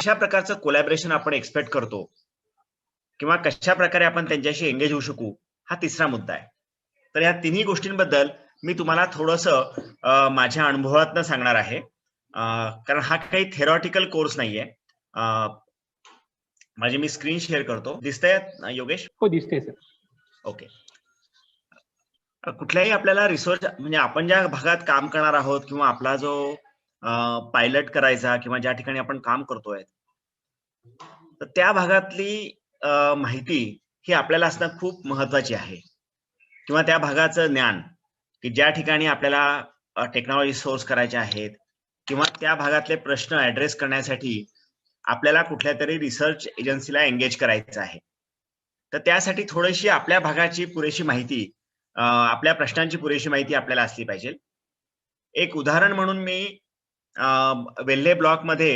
कशा प्रकारचं कोलॅबरेशन आपण एक्सपेक्ट करतो किंवा कशा प्रकारे आपण त्यांच्याशी एंगेज होऊ शकू, हा तिसरा मुद्दा आहे. तर या तिन्ही गोष्टींबद्दल मी तुम्हाला थोडंसं माझ्या अनुभवातनं सांगणार आहे, कारण हा काही थेरॉटिकल कोर्स नाहीये. माझी मी स्क्रीन शेअर करतो. दिसतंय योगेश? हो, दिसते सर. ओके. कुठल्याही आपल्याला रिसर्च म्हणजे आपण ज्या भागात काम करणार आहोत किंवा आपला जो पायलट करायचा किंवा ज्या ठिकाणी आपण काम करतोय, तर त्या भागातली माहिती ही आपल्याला असणं खूप महत्वाची आहे, किंवा त्या भागाचं ज्ञान की ज्या ठिकाणी आपल्याला टेक्नॉलॉजी सोर्स करायचे आहेत किंवा त्या भागातले प्रश्न ऍड्रेस करण्यासाठी आपल्याला कुठल्या तरी रिसर्च एजन्सीला एंगेज करायचं आहे. तर त्यासाठी थोडीशी आपल्या भागाची पुरेशी माहिती, आपल्या प्रश्नांची पुरेशी माहिती आपल्याला असली पाहिजे. एक उदाहरण म्हणून मी वेल्हे ब्लॉक मध्ये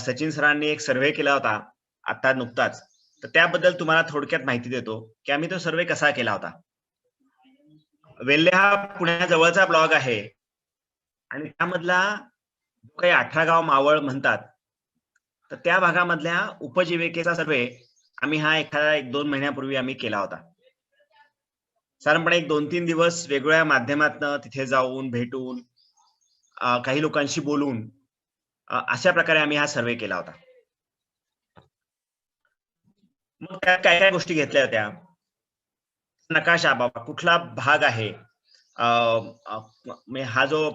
सचिन सरांनी एक सर्वे केला होता आता नुकताच, तर त्याबद्दल तुम्हाला थोडक्यात माहिती देतो की आम्ही तो सर्वे कसा केला होता. वेल्हे हा पुण्याजवळचा ब्लॉक आहे आणि त्यामधला काही 18 गाव मावळ म्हणतात, तर त्या भागामधल्या उपजीविकेचा सर्वे आम्ही हा एखादा 1-2 महिन्यापूर्वी आम्ही केला होता. साधारणपणे 1-2-3 दिवस वेगवेगळ्या माध्यमातून तिथे जाऊन भेटून काही लोकांशी बोलून अशा प्रकारे आम्ही हा सर्वे केला होता. मग त्यात काय काय गोष्टी घेतल्या होत्या. नकाशा, बाबा कुठला भाग आहे, हा जो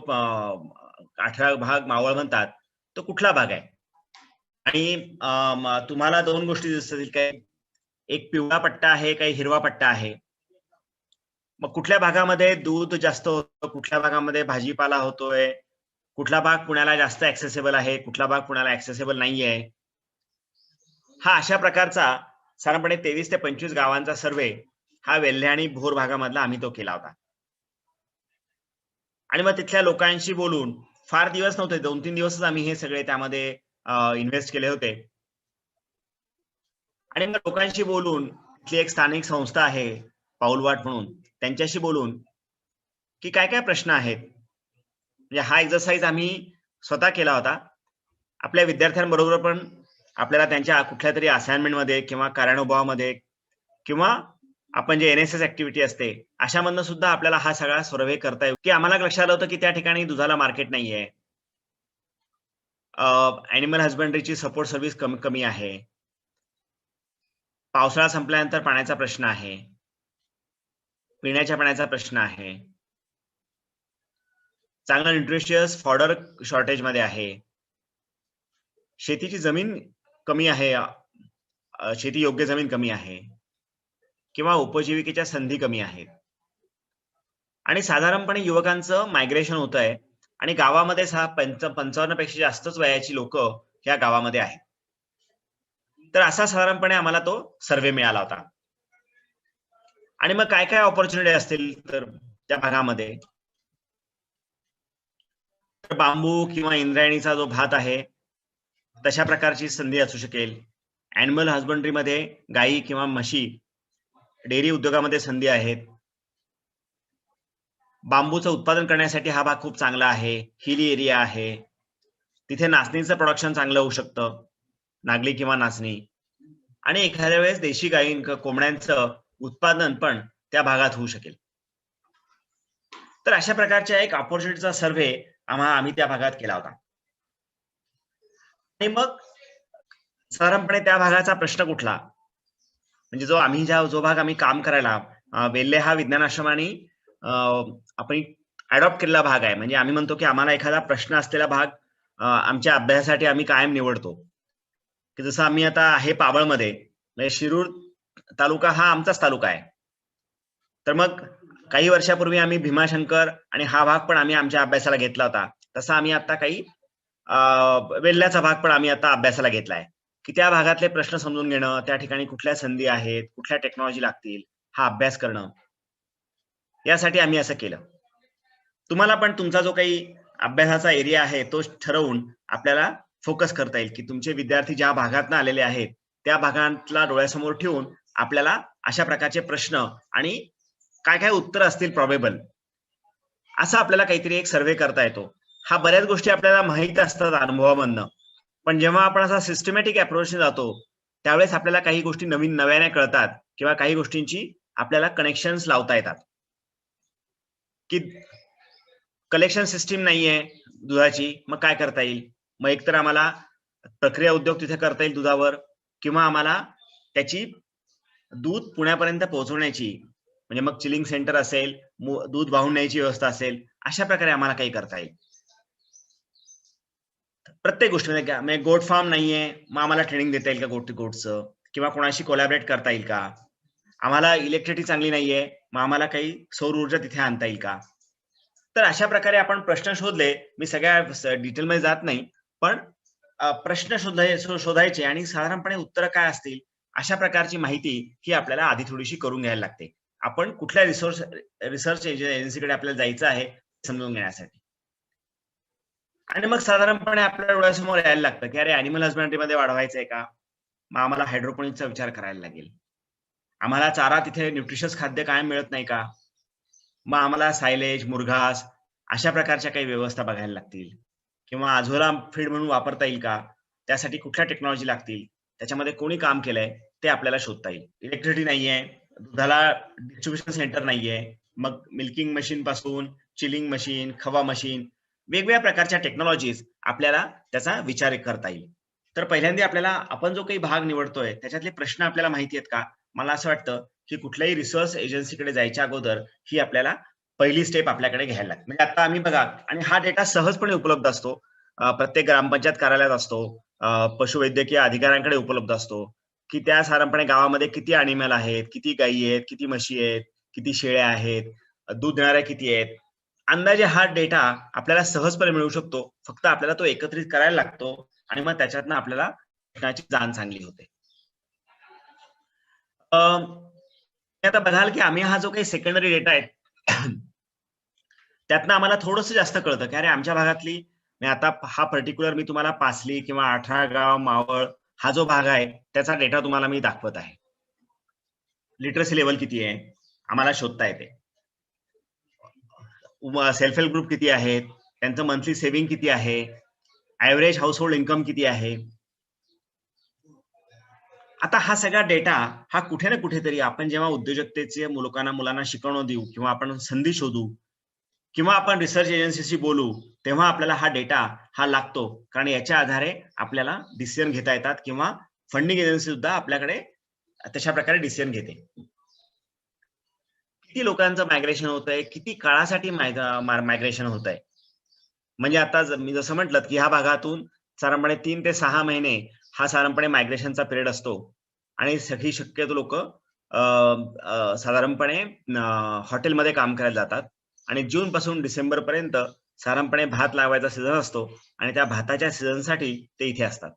18 भाग मावळ म्हणतात तो कुठला भाग आहे. आणि तुम्हाला 2 गोष्टी दिसतील, काय एक पिवळा पट्टा आहे, काही हिरवा पट्टा आहे. मग कुठल्या भागामध्ये दूध जास्त होतं, कुठल्या भागामध्ये भाजीपाला होतोय, कुठला भाग पुण्याला जास्त ऍक्सेसेबल आहे, कुठला भाग पुण्याला ऍक्सेसेबल नाहीये. हा अशा प्रकारचा साधारणपणे 23 ते 25 गावांचा सर्वे हा वेल्हे आणि भोर भागामधला आम्ही तो केला होता. आणि मग तिथल्या लोकांशी बोलून, फार दिवस नव्हते, 2-3 दिवसच आम्ही हे सगळे त्यामध्ये इन्व्हेस्ट केले होते. आणि मग लोकांशी बोलून, तिथली एक स्थानिक संस्था आहे पाऊलवाट म्हणून, त्यांच्याशी बोलून की काय काय प्रश्न आहेत. म्हणजे हा एक्सरसाइज आम्ही स्वतः केला होता. आपल्या विद्यार्थ्यांबरोबर पण आपल्याला त्यांच्या कुठल्या तरी असाइनमेंट मध्ये किंवा कार्यानुभवामध्ये किंवा आपण जे NSS ऍक्टिव्हिटी असते अशामधनं सुद्धा आपल्याला हा सगळा सर्वे करता येईल. की आम्हाला लक्षात आलं होतं की त्या ठिकाणी दुधाला मार्केट नाहीये, ऍनिमल हजबंड्रीची सपोर्ट सर्व्हिस कमी आहे, पावसाळा संपल्यानंतर पाण्याचा प्रश्न आहे, पिण्याच्या पाण्याचा प्रश्न आहे, चांगलं न्यूट्रिशियस फॉडर शॉर्टेज मध्ये आहे, शेतीची जमीन कमी आहे, शेती योग्य जमीन कमी आहे, किंवा उपजीविकेच्या संधी कमी आहेत. आणि साधारणपणे युवकांचं मायग्रेशन होत आहे आणि गावामध्ये 55 पेक्षा जास्तच वयाची लोक या गावामध्ये आहेत. तर असा साधारणपणे आम्हाला तो सर्वे मिळाला होता. आणि मग काय काय ऑपॉर्च्युनिटी असतील तर त्या भागामध्ये, तर बांबू किंवा इंद्रायणीचा जो भात आहे तशा प्रकारची संधी असू शकेल. ऍनिमल हजबंड्री मध्ये गायी किंवा म्हशी, डेअरी उद्योगामध्ये संधी आहेत. बांबूचं उत्पादन करण्यासाठी हा भाग खूप चांगला आहे, हिली एरिया आहे, तिथे नाचणीचं प्रोडक्शन चांगलं होऊ शकतं, नागली किंवा नाचणी. आणि एखाद्या वेळेस देशी गायी कोंबड्यांचं उत्पादन पण त्या भागात होऊ शकेल. तर अशा प्रकारच्या एक ऑपॉर्च्युनिटीचा सर्वे आम्ही त्या भागात केला होता. आणि मग साधारणपणे त्या भागाचा प्रश्न कुठला, म्हणजे जो भाग आम्ही काम करायला, वेल्हे हा विज्ञान आश्रमाने आपण अडॉप्ट केलेला भाग आहे. म्हणजे आम्ही म्हणतो की आम्हाला एखादा प्रश्न असलेला भाग आमच्या अभ्यासासाठी आम्ही कायम निवडतो. की जसं आम्ही आता आहे पाबळमध्ये, म्हणजे शिरूर तालुका हा आमचाच तालुका आहे. तर मग काही वर्षापूर्वी आम्ही भीमाशंकर आणि हा भाग पण आम्ही आमच्या अभ्यासाला घेतला होता. तसा आम्ही आता काही वेल्ह्याचा भाग पण आम्ही आता अभ्यासाला घेतलाय, की त्या भागातले प्रश्न समजून घेणं, त्या ठिकाणी कुठल्या संधी आहेत, कुठल्या टेक्नॉलॉजी लागतील, हा अभ्यास करणं, यासाठी आम्ही असं केलं. तुम्हाला पण तुमचा जो काही अभ्यासाचा एरिया आहे तो ठरवून आपल्याला फोकस करता येईल, की तुमचे विद्यार्थी ज्या भागातून आलेले आहेत त्या भागातला डोळ्यासमोर ठेवून आपल्याला अशा प्रकारचे प्रश्न आणि काय काय उत्तर असतील प्रॉबेबल, असं आपल्याला काहीतरी एक सर्वे करता येतो. हा बऱ्याच गोष्टी आपल्याला माहित असतात अनुभवामधनं, पण जेव्हा आपण असा सिस्टमॅटिक अप्रोचने जातो त्यावेळेस आपल्याला काही गोष्टी नव्याने कळतात किंवा काही गोष्टींची आपल्याला कनेक्शन्स लावता येतात की कलेक्शन सिस्टीम नाहीये दुधाची, मग काय करता येईल? मग एकतर आम्हाला प्रक्रिया उद्योग तिथे करता येईल दुधावर किंवा आम्हाला त्याची दूध पुण्यापर्यंत पोहोचवण्याची म्हणजे मग चिलिंग सेंटर असेल, दूध वाहून न्यायची व्यवस्था असेल, अशा प्रकारे आम्हाला काही करता येईल. प्रत्येक गोष्टीमध्ये म्हणजे गोट फार्म नाहीये, मग आम्हाला ट्रेनिंग देता येईल का गोटचं किंवा कोणाशी कोलॅबरेट करता येईल का? आम्हाला इलेक्ट्रिसिटी चांगली नाहीये, मग आम्हाला काही सौर ऊर्जा तिथे आणता येईल का? तर अशा प्रकारे आपण प्रश्न शोधले. मी सगळ्या डिटेलमध्ये जात नाही, पण प्रश्न शोधायचे आणि साधारणपणे उत्तर काय असतील अशा प्रकारची माहिती ही आपल्याला आधी थोडीशी करून घ्यायला लागते. आपण कुठल्या रिसर्च एजन्सीकडे आपल्याला जायचं आहे समजून घेण्यासाठी. आणि मग साधारणपणे आपल्या डोळ्यासमोर यायला लागतं की अरे अॅनिमल हजबंडरीमध्ये वाढवायचंय का? मग आम्हाला हायड्रोपोनिक्सचा विचार करायला लागेल. आम्हाला चारा तिथे न्यूट्रिशियस खाद्य कायम मिळत नाही का? मग आम्हाला सायलेज, मुरघास अशा प्रकारच्या काही व्यवस्था बघायला लागतील किंवा आझोला फीड म्हणून वापरता येईल का? त्यासाठी कुठल्या टेक्नॉलॉजी लागतील? त्याच्यामध्ये कोणी काम केलंय ते आपल्याला शोधता येईल. इलेक्ट्रिसिटी नाहीये, दुधाला डिस्ट्रीब्युशन सेंटर नाहीये, मग मिल्किंग मशीन पासून चिलिंग मशीन, खवा मशीन वेगवेगळ्या प्रकारच्या टेक्नॉलॉजीज आपल्याला त्याचा विचार करता येईल. तर पहिल्यांदा आपल्याला आपण जो काही भाग निवडतोय त्याच्यातले प्रश्न आपल्याला माहिती आहेत का? मला असं वाटतं की कुठल्याही रिसर्च एजन्सीकडे जायच्या अगोदर ही आपल्याला पहिली स्टेप आपल्याकडे घ्यायला लागते. म्हणजे आता आम्ही बघा आणि हा डेटा सहजपणे उपलब्ध असतो. प्रत्येक ग्रामपंचायत कार्यालयात असतो, पशुवैद्यकीय अधिकाऱ्यांकडे उपलब्ध असतो की त्या साधारणपणे गावामध्ये किती अॅनिमल आहेत, किती गायी आहेत, किती म्हशी आहेत, किती शेळ्या आहेत, दूध देणाऱ्या किती आहेत. अंदाजे हा डेटा आपल्याला सहजपणे मिळू शकतो. फक्त आपल्याला तो एकत्रित करायला लागतो आणि मग त्याच्यातनं आपल्याला त्याची जाण चांगली होते. आता बघाल की आम्ही हा जो काही सेकंडरी डेटा आहे त्यातनं आम्हाला थोडंसं जास्त कळतं की अरे आमच्या भागातली आता हा पर्टिक्युलर मी तुम्हाला पासली किंवा 18 गाव मावळ हा जो भाग आहे त्याचा डेटा तुम्हाला मी दाखवत आहे. लिटरसी लेवल किती आहे आम्हाला शोधता येते. सेल्फ हेल्प ग्रुप किती आहेत, त्यांचं मंथली सेव्हिंग किती आहे, ऍव्हरेज हाऊस होल्ड इन्कम किती आहे. आता हा सगळा डेटा हा कुठे ना कुठेतरी आपण जेव्हा उद्योजकतेचे मुलांना शिकवणं देऊ किंवा आपण संधी शोधू किंवा आपण रिसर्च एजन्सीशी बोलू तेव्हा आपल्याला हा डेटा हा लागतो. कारण याच्या आधारे आपल्याला डिसिजन घेता येतात किंवा फंडिंग एजन्सी सुद्धा आपल्याकडे तशा प्रकारे डिसिजन घेते. किती लोकांचं मायग्रेशन होत आहे, किती काळासाठी मायग्रेशन होत आहे. म्हणजे आता मी जसं म्हटलं की ह्या भागातून साधारणपणे 3 ते 6 महिने हा साधारणपणे मायग्रेशनचा पिरियड असतो आणि सगळी शक्यतो लोक साधारणपणे हॉटेलमध्ये काम करायला जातात आणि जून पासून डिसेंबर पर्यंत साधारणपणे भात लावायचा सीझन असतो आणि त्या भाताच्या सीझनसाठी ते इथे असतात.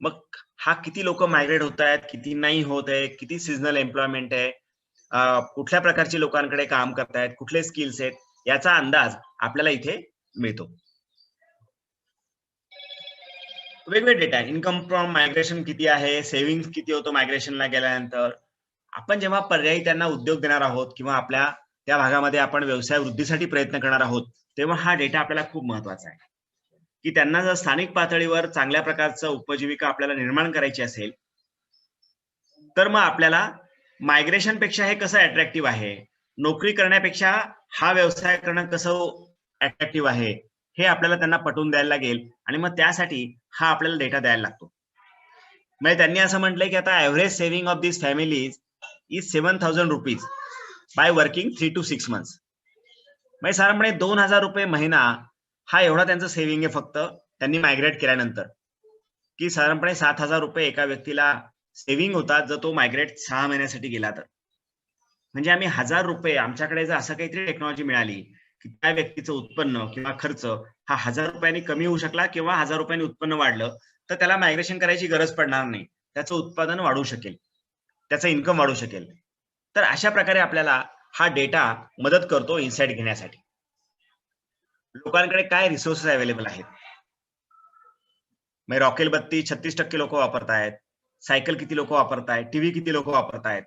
मग हा किती लोक मायग्रेट होत आहेत, किती नाही होत आहे, किती सीझनल एम्प्लॉयमेंट आहे, कुठल्या प्रकारची लोकांकडे काम करतायत, कुठले स्किल्स आहेत याचा अंदाज आपल्याला इथे मिळतो. वेगवेगळे डेटा इन्कम फ्रॉम मायग्रेशन किती आहे, सेव्हिंग किती होतो मायग्रेशनला गेल्यानंतर. आपण जेव्हा पर्यायी त्यांना उद्योग देणार आहोत किंवा आपल्या त्या भागामध्ये आपण व्यवसाय वृद्धीसाठी प्रयत्न करणार आहोत तेव्हा हा डेटा आपल्याला खूप महत्वाचा आहे की त्यांना जर स्थानिक पातळीवर चांगल्या प्रकारचं उपजीविका आपल्याला निर्माण करायची असेल तर मग आपल्याला मायग्रेशन पेक्षा हे कसं अट्रॅक्टिव्ह आहे, नोकरी करण्यापेक्षा हा व्यवसाय करणं कसं अट्रॅक्टिव्ह आहे हे आपल्याला त्यांना पटवून द्यायला लागेल आणि मग त्यासाठी हा आपल्याला डेटा द्यायला लागतो. म्हणजे त्यांनी असं म्हटलंय की आता average saving of this families is 7,000 rupees by working 3 to 6 months. म्हणजे साधारणपणे 2,000 रुपये महिना हा एवढा त्यांचं सेव्हिंग आहे फक्त त्यांनी मायग्रेट केल्यानंतर की साधारणपणे 7,000 रुपये एका व्यक्तीला सेव्हिंग होतात जर तो मायग्रेट 6 महिन्यासाठी गेला तर. म्हणजे आम्ही 1,000 रुपये आमच्याकडे जर असं काहीतरी टेक्नॉलॉजी मिळाली की त्या व्यक्तीचं उत्पन्न किंवा खर्च हा 1,000 रुपयांनी कमी होऊ शकला किंवा 1,000 रुपयांनी उत्पन्न वाढलं तर त्याला मायग्रेशन करायची गरज पडणार नाही, त्याचं उत्पादन वाढू शकेल, त्याचं इन्कम वाढू शकेल. तर अशा प्रकारे आपल्याला हा डेटा मदत करतो इन्साइट घेण्यासाठी. लोकांकडे काय रिसोर्सेस अवेलेबल आहेत. म्हणजे रॉकेल बत्ती 36% लोक वापरतायत, सायकल किती लोक वापरतायत, टीव्ही किती लोक वापरतायत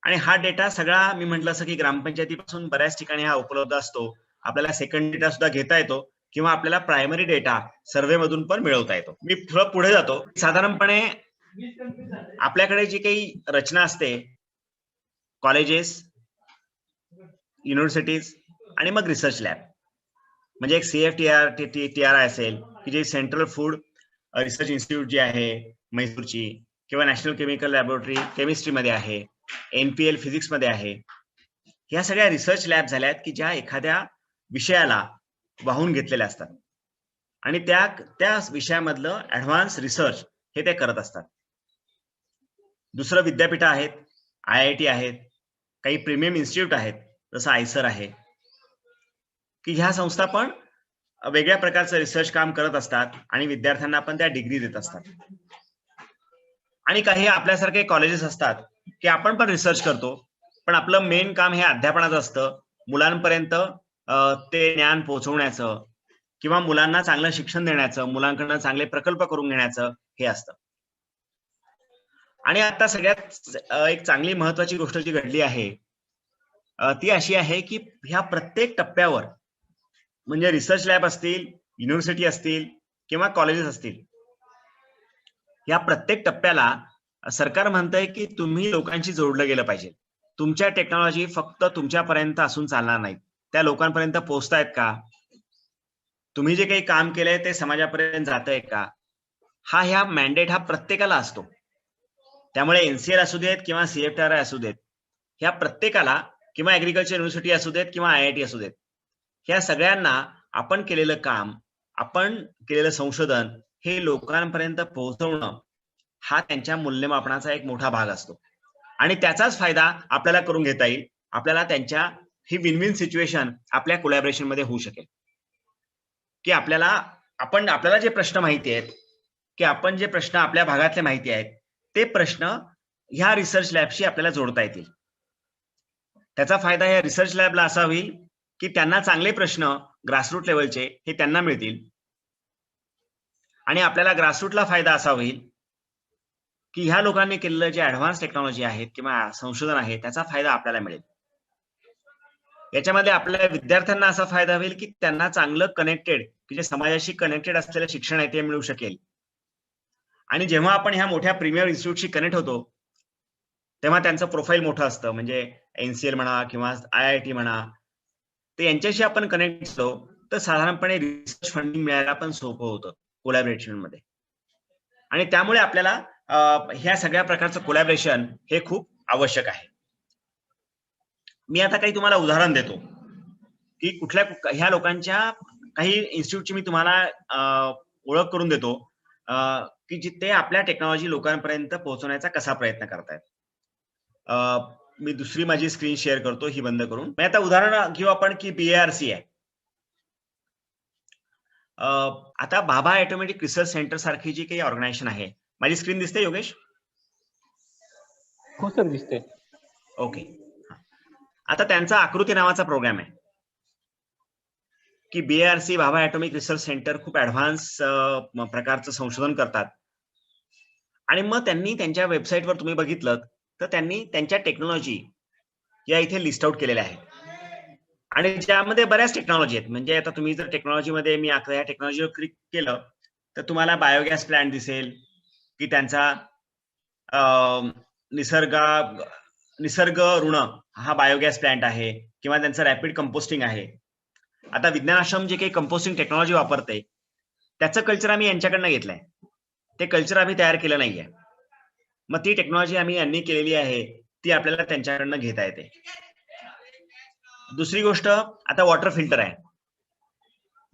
आणि हा डेटा सगळा मी म्हटलं असं की ग्रामपंचायतीपासून बऱ्याच ठिकाणी हा उपलब्ध असतो. आपल्याला सेकंड डेटा सुद्धा घेता येतो किंवा आपल्याला प्रायमरी डेटा सर्व्हे मधून पण मिळवता येतो. मी थोडं पुढे जातो. साधारणपणे आपल्याकडे जी काही रचना असते, कॉलेजेस, युनिव्हर्सिटीज आणि मग रिसर्च लॅब, म्हणजे एक CFTR TRI असेल की जे सेंट्रल फूड रिसर्च इन्स्टिट्यूट जी आहे मैसूरची, किंवा नॅशनल केमिकल लॅबोरेटरी केमिस्ट्री मध्ये आहे, NPL फिजिक्स मध्ये आहे. ह्या सगळ्या रिसर्च लॅब झाल्यात की ज्या एखाद्या विषयाला वाहून घेतलेल्या असतात आणि त्या विषयामधलं ऍडव्हान्स रिसर्च हे ते करत असतात. दुसरं विद्यापीठ आहेत, IIT आहेत, काही प्रीमियम इन्स्टिट्यूट आहेत जसं आयसर आहे, की ह्या संस्था पण वेगळ्या प्रकारचं रिसर्च काम करत असतात आणि विद्यार्थ्यांना पण त्या डिग्री देत असतात. आणि काही आपल्यासारखे कॉलेजेस असतात की आपण पण रिसर्च करतो, पण आपलं मेन काम हे अध्यापनाचं असतं, मुलांपर्यंत ते ज्ञान पोहोचवण्याचं किंवा मुलांना चांगलं शिक्षण देण्याचं, मुलांकडनं चांगले प्रकल्प करून घेण्याचं हे असतं. आणि आता सगळ्यात एक चांगली महत्वाची गोष्ट जी घडली आहे ती अशी आहे की ह्या प्रत्येक टप्प्यावर, म्हणजे रिसर्च लॅब असतील, युनिव्हर्सिटी असतील किंवा कॉलेजेस असतील, या प्रत्येक टप्प्याला सरकार म्हणतंय की तुम्ही लोकांशी जोडलं गेलं पाहिजे. तुमच्या टेक्नॉलॉजी फक्त तुमच्यापर्यंत असून चालणार नाहीत, त्या लोकांपर्यंत पोहोचतायत का, तुम्ही जे काही काम केलंय ते समाजापर्यंत जातंय का, हा ह्या मॅन्डेट हा प्रत्येकाला असतो. त्यामुळे NCL असू देत किंवा CFTRI असू देत, ह्या प्रत्येकाला, किंवा ऍग्रिकल्चर युनिव्हर्सिटी असू देत किंवा IIT असू देत, ह्या सगळ्यांना आपण केलेलं काम, आपण केलेलं संशोधन हे लोकांपर्यंत पोहोचवणं हा त्यांच्या मूल्यमापनाचा एक मोठा भाग असतो. आणि त्याचाच फायदा आपल्याला करून घेता येईल. आपल्याला त्यांच्या ही विन विन सिच्युएशन आपल्या कोलॅबोरेशन मध्ये होऊ शकेल, की आपल्याला जे प्रश्न माहिती आहेत, की आपण जे प्रश्न आपल्या भागातले माहिती आहेत, ते प्रश्न ह्या रिसर्च लॅबशी आपल्याला जोडता येतील. त्याचा फायदा या रिसर्च लॅबला असा होईल की त्यांना चांगले प्रश्न ग्रासरूट लेवलचे हे त्यांना मिळतील, आणि आपल्याला ग्रासरूटला फायदा असा होईल की ह्या लोकांनी केलेलं जे ऍडव्हान्स टेक्नॉलॉजी आहेत किंवा संशोधन आहे त्याचा फायदा आपल्याला मिळेल. याच्यामध्ये आपल्या विद्यार्थ्यांना असा फायदा होईल की त्यांना चांगलं कनेक्टेड, की जे समाजाशी कनेक्टेड असलेलं शिक्षण आहे ते मिळू शकेल. आणि जेव्हा आपण ह्या मोठ्या प्रीमियर इन्स्टिट्यूटशी कनेक्ट होतो तेव्हा त्यांचं प्रोफाईल मोठं असतं, म्हणजे NCL म्हणा किंवा IIT म्हणा, ते यांच्याशी आपण कनेक्ट असतो तर साधारणपणे रिसर्च फंडिंग मिळायला पण सोपं होतं कोलॅबोरेशन मध्ये. आणि त्यामुळे आपल्याला ह्या सगळ्या प्रकारचं कोलॅबोरेशन हे खूप आवश्यक आहे. मी आता काही तुम्हाला उदाहरण देतो की कुठल्या ह्या लोकांच्या काही इन्स्टिट्यूटची मी तुम्हाला ओळख करून देतो की जिथे आपल्या टेक्नॉलॉजी लोकांपर्यंत पोहोचवण्याचा कसा प्रयत्न करतायत. मी दुसरी माझी स्क्रीन शेअर करतो, ही बंद करून. मी आता उदाहरण घेऊ आपण की BARC आहे. आता भाभा ऑटोमॅटिक रिसर्च सेंटर सारखी जी काही ऑर्गनायझेशन आहे, माझी स्क्रीन दिसते योगेश? हो सर, दिसते. ओके. आता त्यांचा आकृती नावाचा प्रोग्राम आहे की BARC Bhabha atomic research centre खूप ऍडव्हान्स प्रकारचं संशोधन करतात. आणि मग त्यांनी त्यांच्या वेबसाईटवर तुम्ही बघितलं तर त्यांनी त्यांच्या टेक्नॉलॉजी या इथे लिस्ट आउट केलेल्या आहेत, आणि ज्यामध्ये बऱ्याच टेक्नॉलॉजी आहेत. म्हणजे आता तुम्ही जर टेक्नॉलॉजीमध्ये मी आता या टेक्नॉलॉजीवर क्लिक केलं तर तुम्हाला बायोगॅस प्लांट दिसेल की त्यांचा निसर्ग ऋण हा बायोगॅस प्लांट आहे, किंवा त्यांचं रॅपिड कंपोस्टिंग आहे. आता विज्ञान आश्रम जे काही कंपोस्टिंग टेक्नॉलॉजी वापरते त्याचं कल्चर आम्ही यांच्याकडनं घेतलंय, ते कल्चर आम्ही तयार केलं नाहीये. मग ती टेक्नॉलॉजी आम्ही यांनी केलेली आहे ती आपल्याला त्यांच्याकडनं घेता येते. दुसरी गोष्ट, आता वॉटर फिल्टर आहे.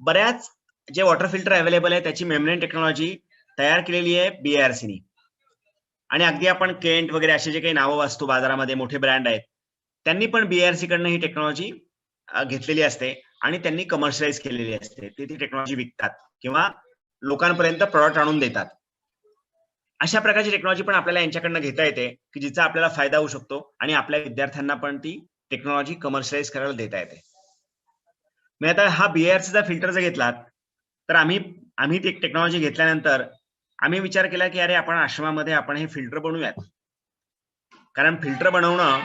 बऱ्याच जे वॉटर फिल्टर अवेलेबल आहे त्याची मेम्ब्रेन टेक्नॉलॉजी तयार केलेली आहे BARCनी. आणि अगदी आपण केंट वगैरे असे जे काही नावं वाचतो बाजारामध्ये, मोठे ब्रँड आहेत, त्यांनी पण BARC कडनं ही टेक्नॉलॉजी घेतलेली असते आणि त्यांनी कमर्शियलाइज केलेली असते. ते ती टेक्नॉलॉजी विकतात किंवा लोकांपर्यंत प्रॉडक्ट आणून देतात. अशा प्रकारची टेक्नॉलॉजी पण आपल्याला यांच्याकडनं घेता येते की जिचा आपल्याला फायदा होऊ शकतो आणि आपल्या विद्यार्थ्यांना पण ती टेक्नॉलॉजी कमर्शियलाइज करायला देता येते. मी आता हा BARCचा फिल्टर जर घेतला तर आम्ही ती टेक्नॉलॉजी घेतल्यानंतर आम्ही विचार केला की अरे आपण आश्रमामध्ये आपण हे फिल्टर बनवूयात, कारण फिल्टर बनवणं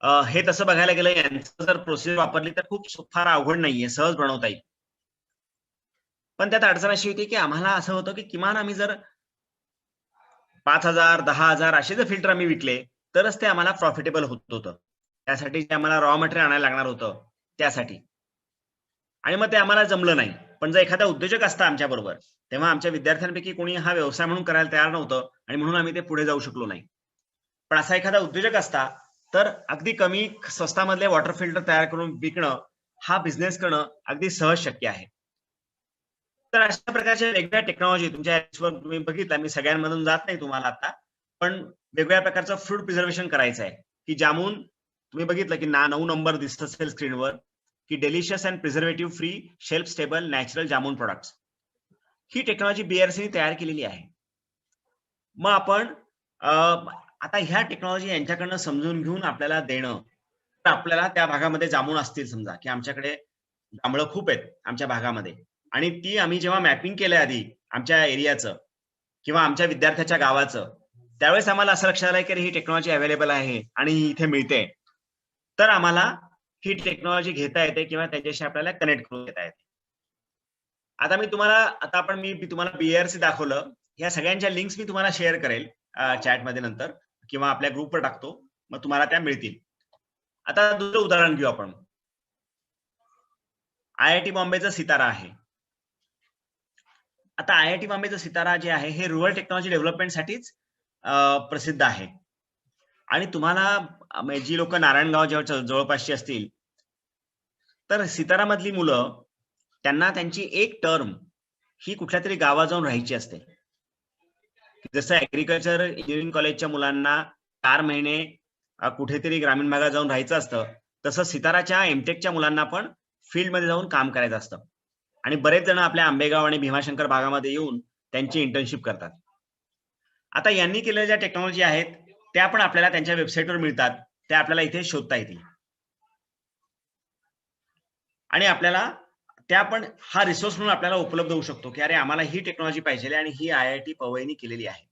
हे तसं बघायला गेलं यांचं जर प्रोसेस वापरली तर खूप फार अवघड नाहीये, सहज बनवता येईल. पण त्यात अडचण अशी होती की आम्हाला असं होतं की किमान आम्ही जर 5,000 10,000 असे जर फिल्टर आम्ही विकले तरच ते आम्हाला प्रॉफिटेबल होत होतं. त्यासाठी जे आम्हाला रॉ मटेरियल आणायला लागणार होतं त्यासाठी. आणि मग ते आम्हाला जमलं नाही. पण जर एखादा उद्योजक असता आमच्या बरोबर, तेव्हा आमच्या विद्यार्थ्यांपैकी कोणी हा व्यवसाय म्हणून करायला तयार नव्हतं आणि म्हणून आम्ही ते पुढे जाऊ शकलो नाही. पण असा एखादा उद्योजक असता तर अगदी कमी स्वस्तामधले वॉटर फिल्टर तयार करून विकणं, हा बिझनेस करणं अगदी सहज शक्य आहे. तर अशा प्रकारच्या वेगवेगळ्या टेक्नॉलॉजी तुमच्या ॲप्सवर तुम्ही बघितला, मी सगळ्यांमधून जात नाही तुम्हाला आता. पण वेगवेगळ्या प्रकारचं फ्रूट प्रिझर्वेशन करायचं आहे, की जामून तुम्ही बघितलं की 9 नंबर दिसत असेल स्क्रीनवर, की delicious and preservative free shelf stable natural jamun products. ही टेक्नॉलॉजी BRCने तयार केलेली आहे. मग आपण आता ह्या टेक्नॉलॉजी यांच्याकडनं समजून घेऊन आपल्याला देणं, तर आपल्याला त्या भागामध्ये जांभूळ असतील समजा, की आमच्याकडे जांभळं खूप आहेत आमच्या भागामध्ये आणि ती आम्ही जेव्हा मॅपिंग केलं आधी आमच्या एरियाचं किंवा आमच्या विद्यार्थ्याच्या गावाचं, त्यावेळेस आम्हाला असं लक्षात आलं की ही टेक्नॉलॉजी अवेलेबल आहे आणि ही इथे मिळते. तर आम्हाला ही टेक्नॉलॉजी घेता येते किंवा त्याच्याशी आपल्याला कनेक्ट करून घेता येते. आता मी तुम्हाला मी तुम्हाला BRC दाखवलं. या सगळ्यांच्या लिंक्स मी तुम्हाला शेअर करेल चॅटमध्ये नंतर किंवा आपल्या ग्रुपवर टाकतो. मग तुम्हाला त्या मिळतील. आता दुसरं उदाहरण घेऊ आपण. IIT बॉम्बेचा सितारा आहे. आता IIT बॉम्बेचा सितारा जे आहे हे रुरल टेक्नॉलॉजी डेव्हलपमेंटसाठीच प्रसिद्ध आहे. आणि तुम्हाला जी लोक नारायणगाव जवळपासची असतील, तर सितारामधली मुलं त्यांना त्यांची एक टर्म ही कुठल्या तरी गावात जाऊन राहायची असते. जसं ऍग्रीकल्चर इंजिनिअरिंग कॉलेजच्या मुलांना 4 महिने कुठेतरी ग्रामीण भागात जाऊन राहायचं असतं, तसं सिताराच्या एमटेकच्या मुलांना पण फील्डमध्ये जाऊन काम करायचं असतं. आणि बरेच जण आपल्या आंबेगाव आणि भीमाशंकर भागामध्ये येऊन त्यांची इंटर्नशिप करतात. आता यांनी केलेल्या ज्या टेक्नॉलॉजी आहेत त्या पण आपल्याला त्यांच्या वेबसाईटवर मिळतात, त्या आपल्याला इथे शोधता येतील. आणि आपल्याला त्या पण हा रिसोर्स म्हणून आपल्याला उपलब्ध होऊ शकतो, की अरे आम्हाला ही टेक्नॉलॉजी पाहिजे आणि ही IIT पवईनी केलेली आहे.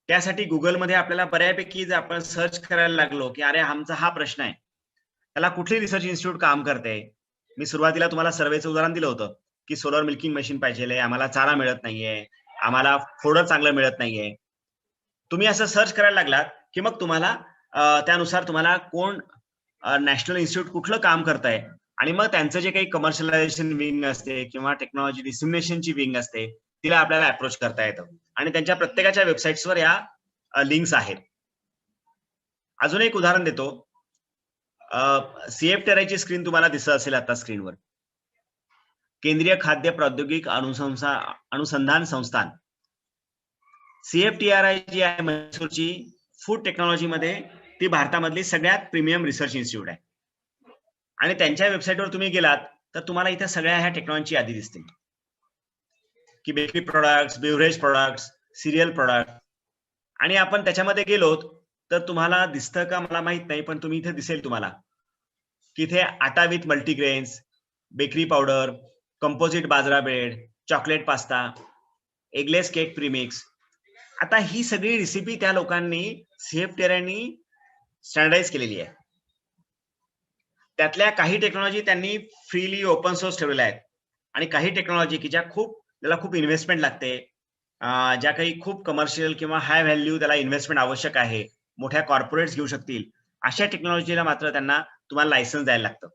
त्यासाठी गुगलमध्ये आपल्याला बऱ्यापैकी जर आपण सर्च करायला लागलो, की अरे आमचा हा प्रश्न आहे. त्याला कुठली रिसर्च इन्स्टिट्यूट काम करते? मी सुरुवातीला तुम्हाला सर्व्हेचं उदाहरण दिलं होतं, की सोलर मिल्किंग मशीन पाहिजे, आम्हाला चारा मिळत नाहीये, आम्हाला फोडर चांगलं मिळत नाहीये. तुम्ही असं सर्च करायला लागलात, की मग तुम्हाला त्यानुसार तुम्हाला कोण नॅशनल इन्स्टिट्यूट कुठलं काम करतंय आणि मग त्यांचं जे काही कमर्शियलायझेशन विंग असते किंवा टेक्नॉलॉजी डिसिमिनेशनची विंग असते, तिला आपल्याला अप्रोच करता येतं. आणि त्यांच्या प्रत्येकाच्या वेबसाईट्सवर या लिंक्स आहेत. अजून एक उदाहरण देतो. CFTRI स्क्रीन तुम्हाला दिसत असेल आता स्क्रीनवर. केंद्रीय खाद्य प्रौद्योगिक अनुसंधान संस्थान. CFTRI जी आहे म्हैसूरची फूड टेक्नॉलॉजीमध्ये, ती भारतामधली सगळ्यात प्रीमियम रिसर्च इन्स्टिट्यूट आहे. आणि त्यांच्या वेबसाईटवर तुम्ही गेलात तर तुम्हाला इथे सगळ्या ह्या टेक्नॉलॉजी यादी दिसतील, की bakery products, beverage products, serial product. आणि आपण त्याच्यामध्ये गेलोत तर तुम्हाला दिसतं का मला माहित नाही, पण तुम्ही इथे दिसेल तुम्हाला की इथे atta with multigrains, bakery powder, composite bajra bread, chocolate pasta, eggless cake premix. आता ही सगळी रेसिपी त्या लोकांनी CFTRI स्टँडर्डाइज केलेली आहे. त्यातल्या काही टेक्नॉलॉजी त्यांनी फ्रीली ओपन सोर्स ठेवलेल्या आहेत आणि काही टेक्नॉलॉजी की ज्या त्याला खूप इन्व्हेस्टमेंट लागते, ज्या काही खूप कमर्शियल किंवा हाय व्हॅल्यू त्याला इन्व्हेस्टमेंट आवश्यक आहे, मोठ्या कॉर्पोरेट्स घेऊ शकतील, अशा टेक्नॉलॉजीला मात्र त्यांना तुम्हाला लायसन्स द्यायला लागतं.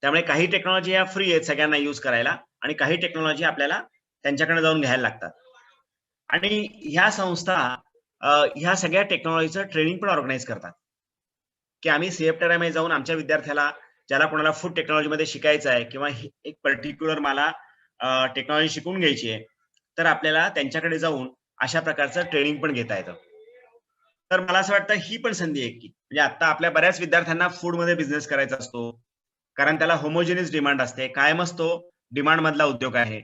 त्यामुळे काही टेक्नॉलॉजी या फ्री आहेत सगळ्यांना यूज करायला आणि काही टेक्नॉलॉजी आपल्याला त्यांच्याकडे जाऊन घ्यायला लागतात. आणि ह्या संस्था ह्या सगळ्या टेक्नॉलॉजीचं ट्रेनिंग पण ऑर्गनाईज करतात, की आम्ही CFTRI मध्ये जाऊन आमच्या विद्यार्थ्याला ज्याला कोणाला फूड टेक्नॉलॉजीमध्ये शिकायचं आहे किंवा एक पर्टिक्युलर मला टेक्नॉलॉजी शिकून घ्यायची आहे, तर आपल्याला त्यांच्याकडे जाऊन अशा प्रकारचं ट्रेनिंग पण घेता येतं. तर मला असं वाटतं ही पण संधी आहे, की म्हणजे आता आपल्या बऱ्याच विद्यार्थ्यांना फूडमध्ये बिझनेस करायचा असतो, कारण त्याला होमोजेनियस डिमांड असते, कायमच तो डिमांड मधला उद्योग आहे.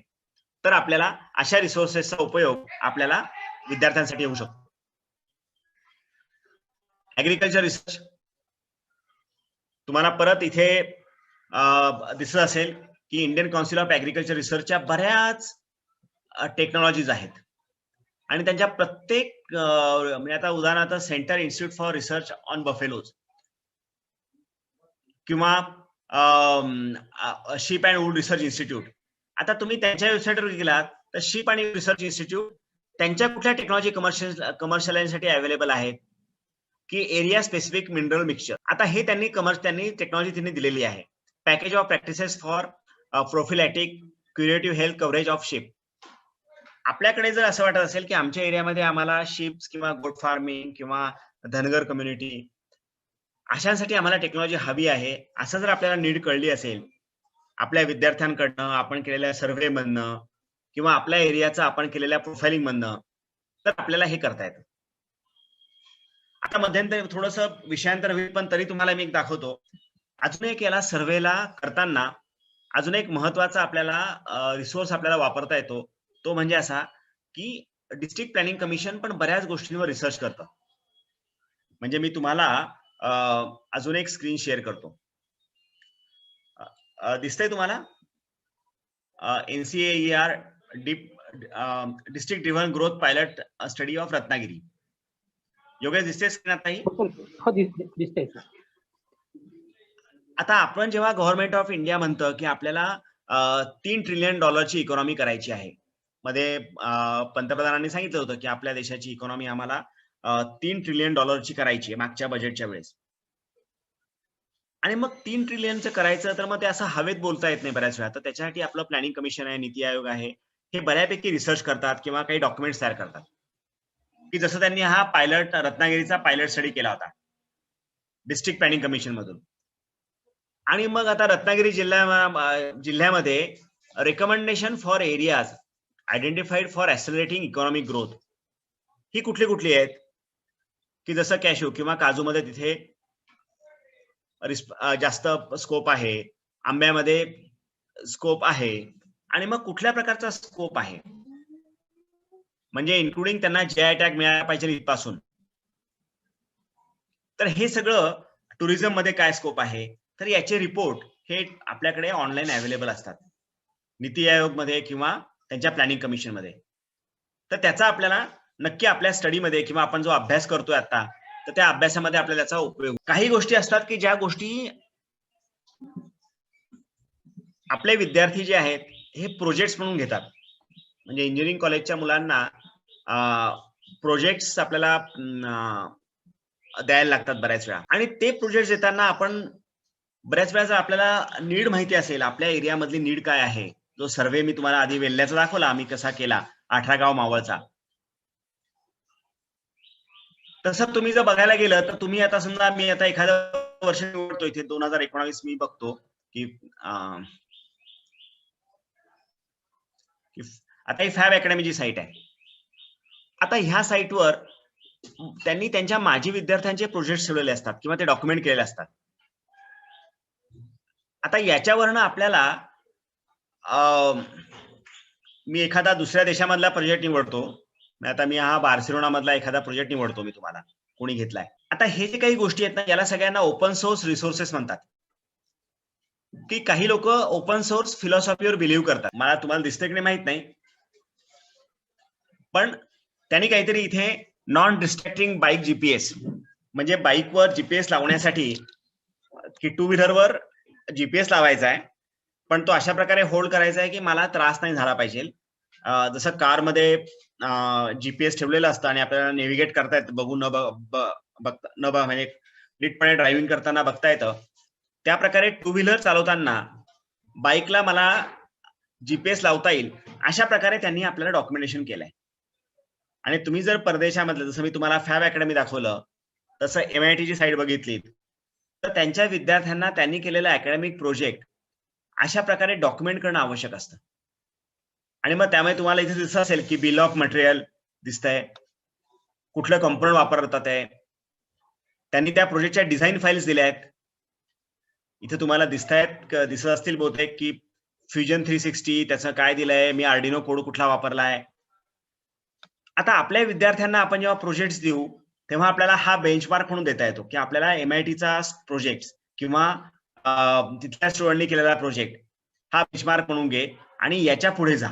तर आपल्याला अशा रिसोर्सेसचा उपयोग आपल्याला विद्यार्थ्यांसाठी होऊ शकतो. ऍग्रीकल्चर रिसर्च तुम्हाला परत इथे दिसत असेल की इंडियन काउन्सिल ऑफ ऍग्रीकल्चर रिसर्चच्या बऱ्याच टेक्नॉलॉजीज आहेत आणि त्यांच्या प्रत्येक म्हणजे आता उदाहरणार्थ centre institute for research on buffaloes, किंवा sheep and wool research institute. आता तुम्ही त्यांच्या वेबसाईटवर गेलात तर शिप आणि रिसर्च इन्स्टिट्यूट त्यांच्या कुठल्या टेक्नॉलॉजी कमर्शियलाईजसाठी अवेलेबल आहेत की एरिया स्पेसिफिक मिनरल मिक्सचर. आता हे त्यांनी टेक्नॉलॉजी त्यांनी दिलेली आहे. Package of practices for prophylactic curative health coverage of sheep. आपल्याकडे जर असं वाटत असेल की आमच्या एरियामध्ये आम्हाला शिप्स किंवा गोट फार्मिंग किंवा धनगर कम्युनिटी अशांसाठी आम्हाला टेक्नॉलॉजी हवी आहे, असं जर आपल्याला नीड कळली असेल आपल्या विद्यार्थ्यांकडनं, आपण केलेल्या सर्व्हे मधनं किंवा आपल्या एरियाचं आपण केलेल्या प्रोफाइलिंग मधनं, तर आपल्याला हे करता येतं. आता मध्यंतरी थोडस विषयांतर होईल पण तरी तुम्हाला मी एक दाखवतो. अजून एक याला सर्व्हेला करताना अजून एक महत्वाचा आपल्याला रिसोर्स आपल्याला वापरता येतो. तो म्हणजे असा की डिस्ट्रिक्ट प्लॅनिंग कमिशन पण बऱ्याच गोष्टींवर रिसर्च करतं. म्हणजे मी तुम्हाला अजून एक स्क्रीन शेअर करतो. दिसतंय तुम्हाला? NCAER district driven growth pilot study of Ratnagiri. Yogesh दिसते स्क्रीन आता ही? हो दिसते. आता आपण जेव्हा गव्हर्नमेंट ऑफ इंडिया म्हणतं की आपल्याला $3 ट्रिलियन इकॉनॉमी करायची आहे, मध्ये पंतप्रधानांनी सांगितलं होतं की आपल्या देशाची इकॉनॉमी आम्हाला $3 ट्रिलियन करायची आहे मागच्या बजेटच्या वेळेस. आणि मग 3 ट्रिलियनचं करायचं तर मग ते असं हवेत बोलता येत नाही बऱ्याच वेळा. तर त्याच्यासाठी आपलं प्लॅनिंग कमिशन आहे, नीती आयोग आहे, हे बऱ्यापैकी रिसर्च करतात किंवा काही डॉक्युमेंट्स तयार करतात. की जसं त्यांनी हा रत्नागिरीचा पायलट स्टडी केला होता डिस्ट्रिक्ट प्लॅनिंग कमिशन मधून. आणि मग आता रत्नागिरी जिल्ह्यामध्ये recommendation for areas identified for accelerating economic growth ही कुठली आहेत की जसं कॅशू किंवा काजूमध्ये तिथे जास्त स्कोप आहे, आंब्यामध्ये स्कोप आहे, आणि मग कुठल्या प्रकारचा स्कोप आहे म्हणजे इन्क्लुडिंग त्यांना GI टॅग मिळाला पाहिजे इथपासून. तर हे सगळं टुरिझम मध्ये काय स्कोप आहे, तर याचे रिपोर्ट हे आपल्याकडे ऑनलाईन अवेलेबल असतात नीती आयोग मध्ये किंवा त्यांच्या प्लॅनिंग कमिशन मध्ये. तर त्याचा आपल्याला नक्की आपल्या स्टडीमध्ये किंवा आपण जो अभ्यास करतोय आता तर त्या अभ्यासामध्ये आपल्याला त्याचा उपयोग. काही गोष्टी असतात की ज्या गोष्टी आपले विद्यार्थी जे आहेत हे प्रोजेक्ट्स म्हणून घेतात. म्हणजे इंजिनिअरिंग कॉलेजच्या मुलांना प्रोजेक्ट्स आपल्याला द्यायला लागतात बऱ्याच वेळा, आणि ते प्रोजेक्ट देताना आपण बऱ्याच वेळा जर आपल्याला नीड माहिती असेल, आपल्या एरियामधली नीड काय आहे, जो सर्व्हे मी तुम्हाला आधी वेल्ल्याचा दाखवला आम्ही कसा केला 18 गाव मावळचा, तसं तुम्ही जर बघायला गेलं तर तुम्ही आता समजा मी आता एखादं वर्ष निवडतो इथे 2019 मी बघतो की आता ही फॅब अकॅडमीची साईट आहे. आता ह्या साईटवर त्यांनी त्यांच्या माजी विद्यार्थ्यांचे प्रोजेक्ट ठेवलेले असतात किंवा ते डॉक्युमेंट केलेले असतात. आता याच्यावरनं आपल्याला मी एखादा दुसऱ्या देशामधला प्रोजेक्ट निवडतो, आता मी हा बार्सिलोना मधला एखादा प्रोजेक्ट निवडतो मी तुम्हाला कोणी घेतलाय. आता हे जे काही गोष्टी आहेत ना याला सगळ्यांना ओपन सोर्स रिसोर्सेस म्हणतात. की काही लोक ओपन सोर्स फिलॉसॉफीवर बिलीव्ह करतात. मला तुम्हाला दिसतंय की नाही माहित नाही, पण त्यांनी काहीतरी इथे नॉन डिस्ट्रॅक्टिंग बाईक जीपीएस म्हणजे बाईकवर जीपीएस लावण्यासाठी की टू व्हीलरवर जीपीएस लावायचा आहे, पण तो अशा प्रकारे होल्ड करायचा आहे की मला त्रास नाही झाला पाहिजे. जसं कारमध्ये जीपीएस ठेवलेलं असतं आणि आपल्याला नेव्हिगेट करता येतं, बघून म्हणजे नीटपणे ड्रायव्हिंग करताना बघता येतं, त्या प्रकारे टू व्हीलर चालवताना बाईकला मला जीपीएस लावता येईल अशा प्रकारे त्यांनी आपल्याला डॉक्युमेंटेशन केलंय. आणि तुम्ही जर परदेशामधलं, जसं मी तुम्हाला फॅब अकॅडमी दाखवलं, तसं MIT ची साईट बघितली तर त्यांच्या विद्यार्थ्यांना त्यांनी केलेला अकॅडमिक प्रोजेक्ट अशा प्रकारे डॉक्युमेंट करणं आवश्यक असतं. आणि मग त्यामुळे तुम्हाला इथे दिसत असेल की बिल ऑफ मटेरियल दिसतंय, कुठलं कंपोनंट वापरतात आहे, त्यांनी त्या प्रोजेक्टच्या डिझाईन फाईल्स दिल्या आहेत. इथे तुम्हाला दिसत असतील बहुतेक की फ्युजन 360 त्याचं काय दिलंय, मी आर्डिनो कोड कुठला वापरलाय. आता आपल्या विद्यार्थ्यांना आपण जेव्हा प्रोजेक्ट्स देऊ तेव्हा आपल्याला हा बेंचमार्क म्हणून देता येतो की आपल्याला MITचा प्रोजेक्ट किंवा तिथल्या स्टुडंटनी केलेला प्रोजेक्ट हा बेंचमार्क म्हणून घे आणि याच्या पुढे जा.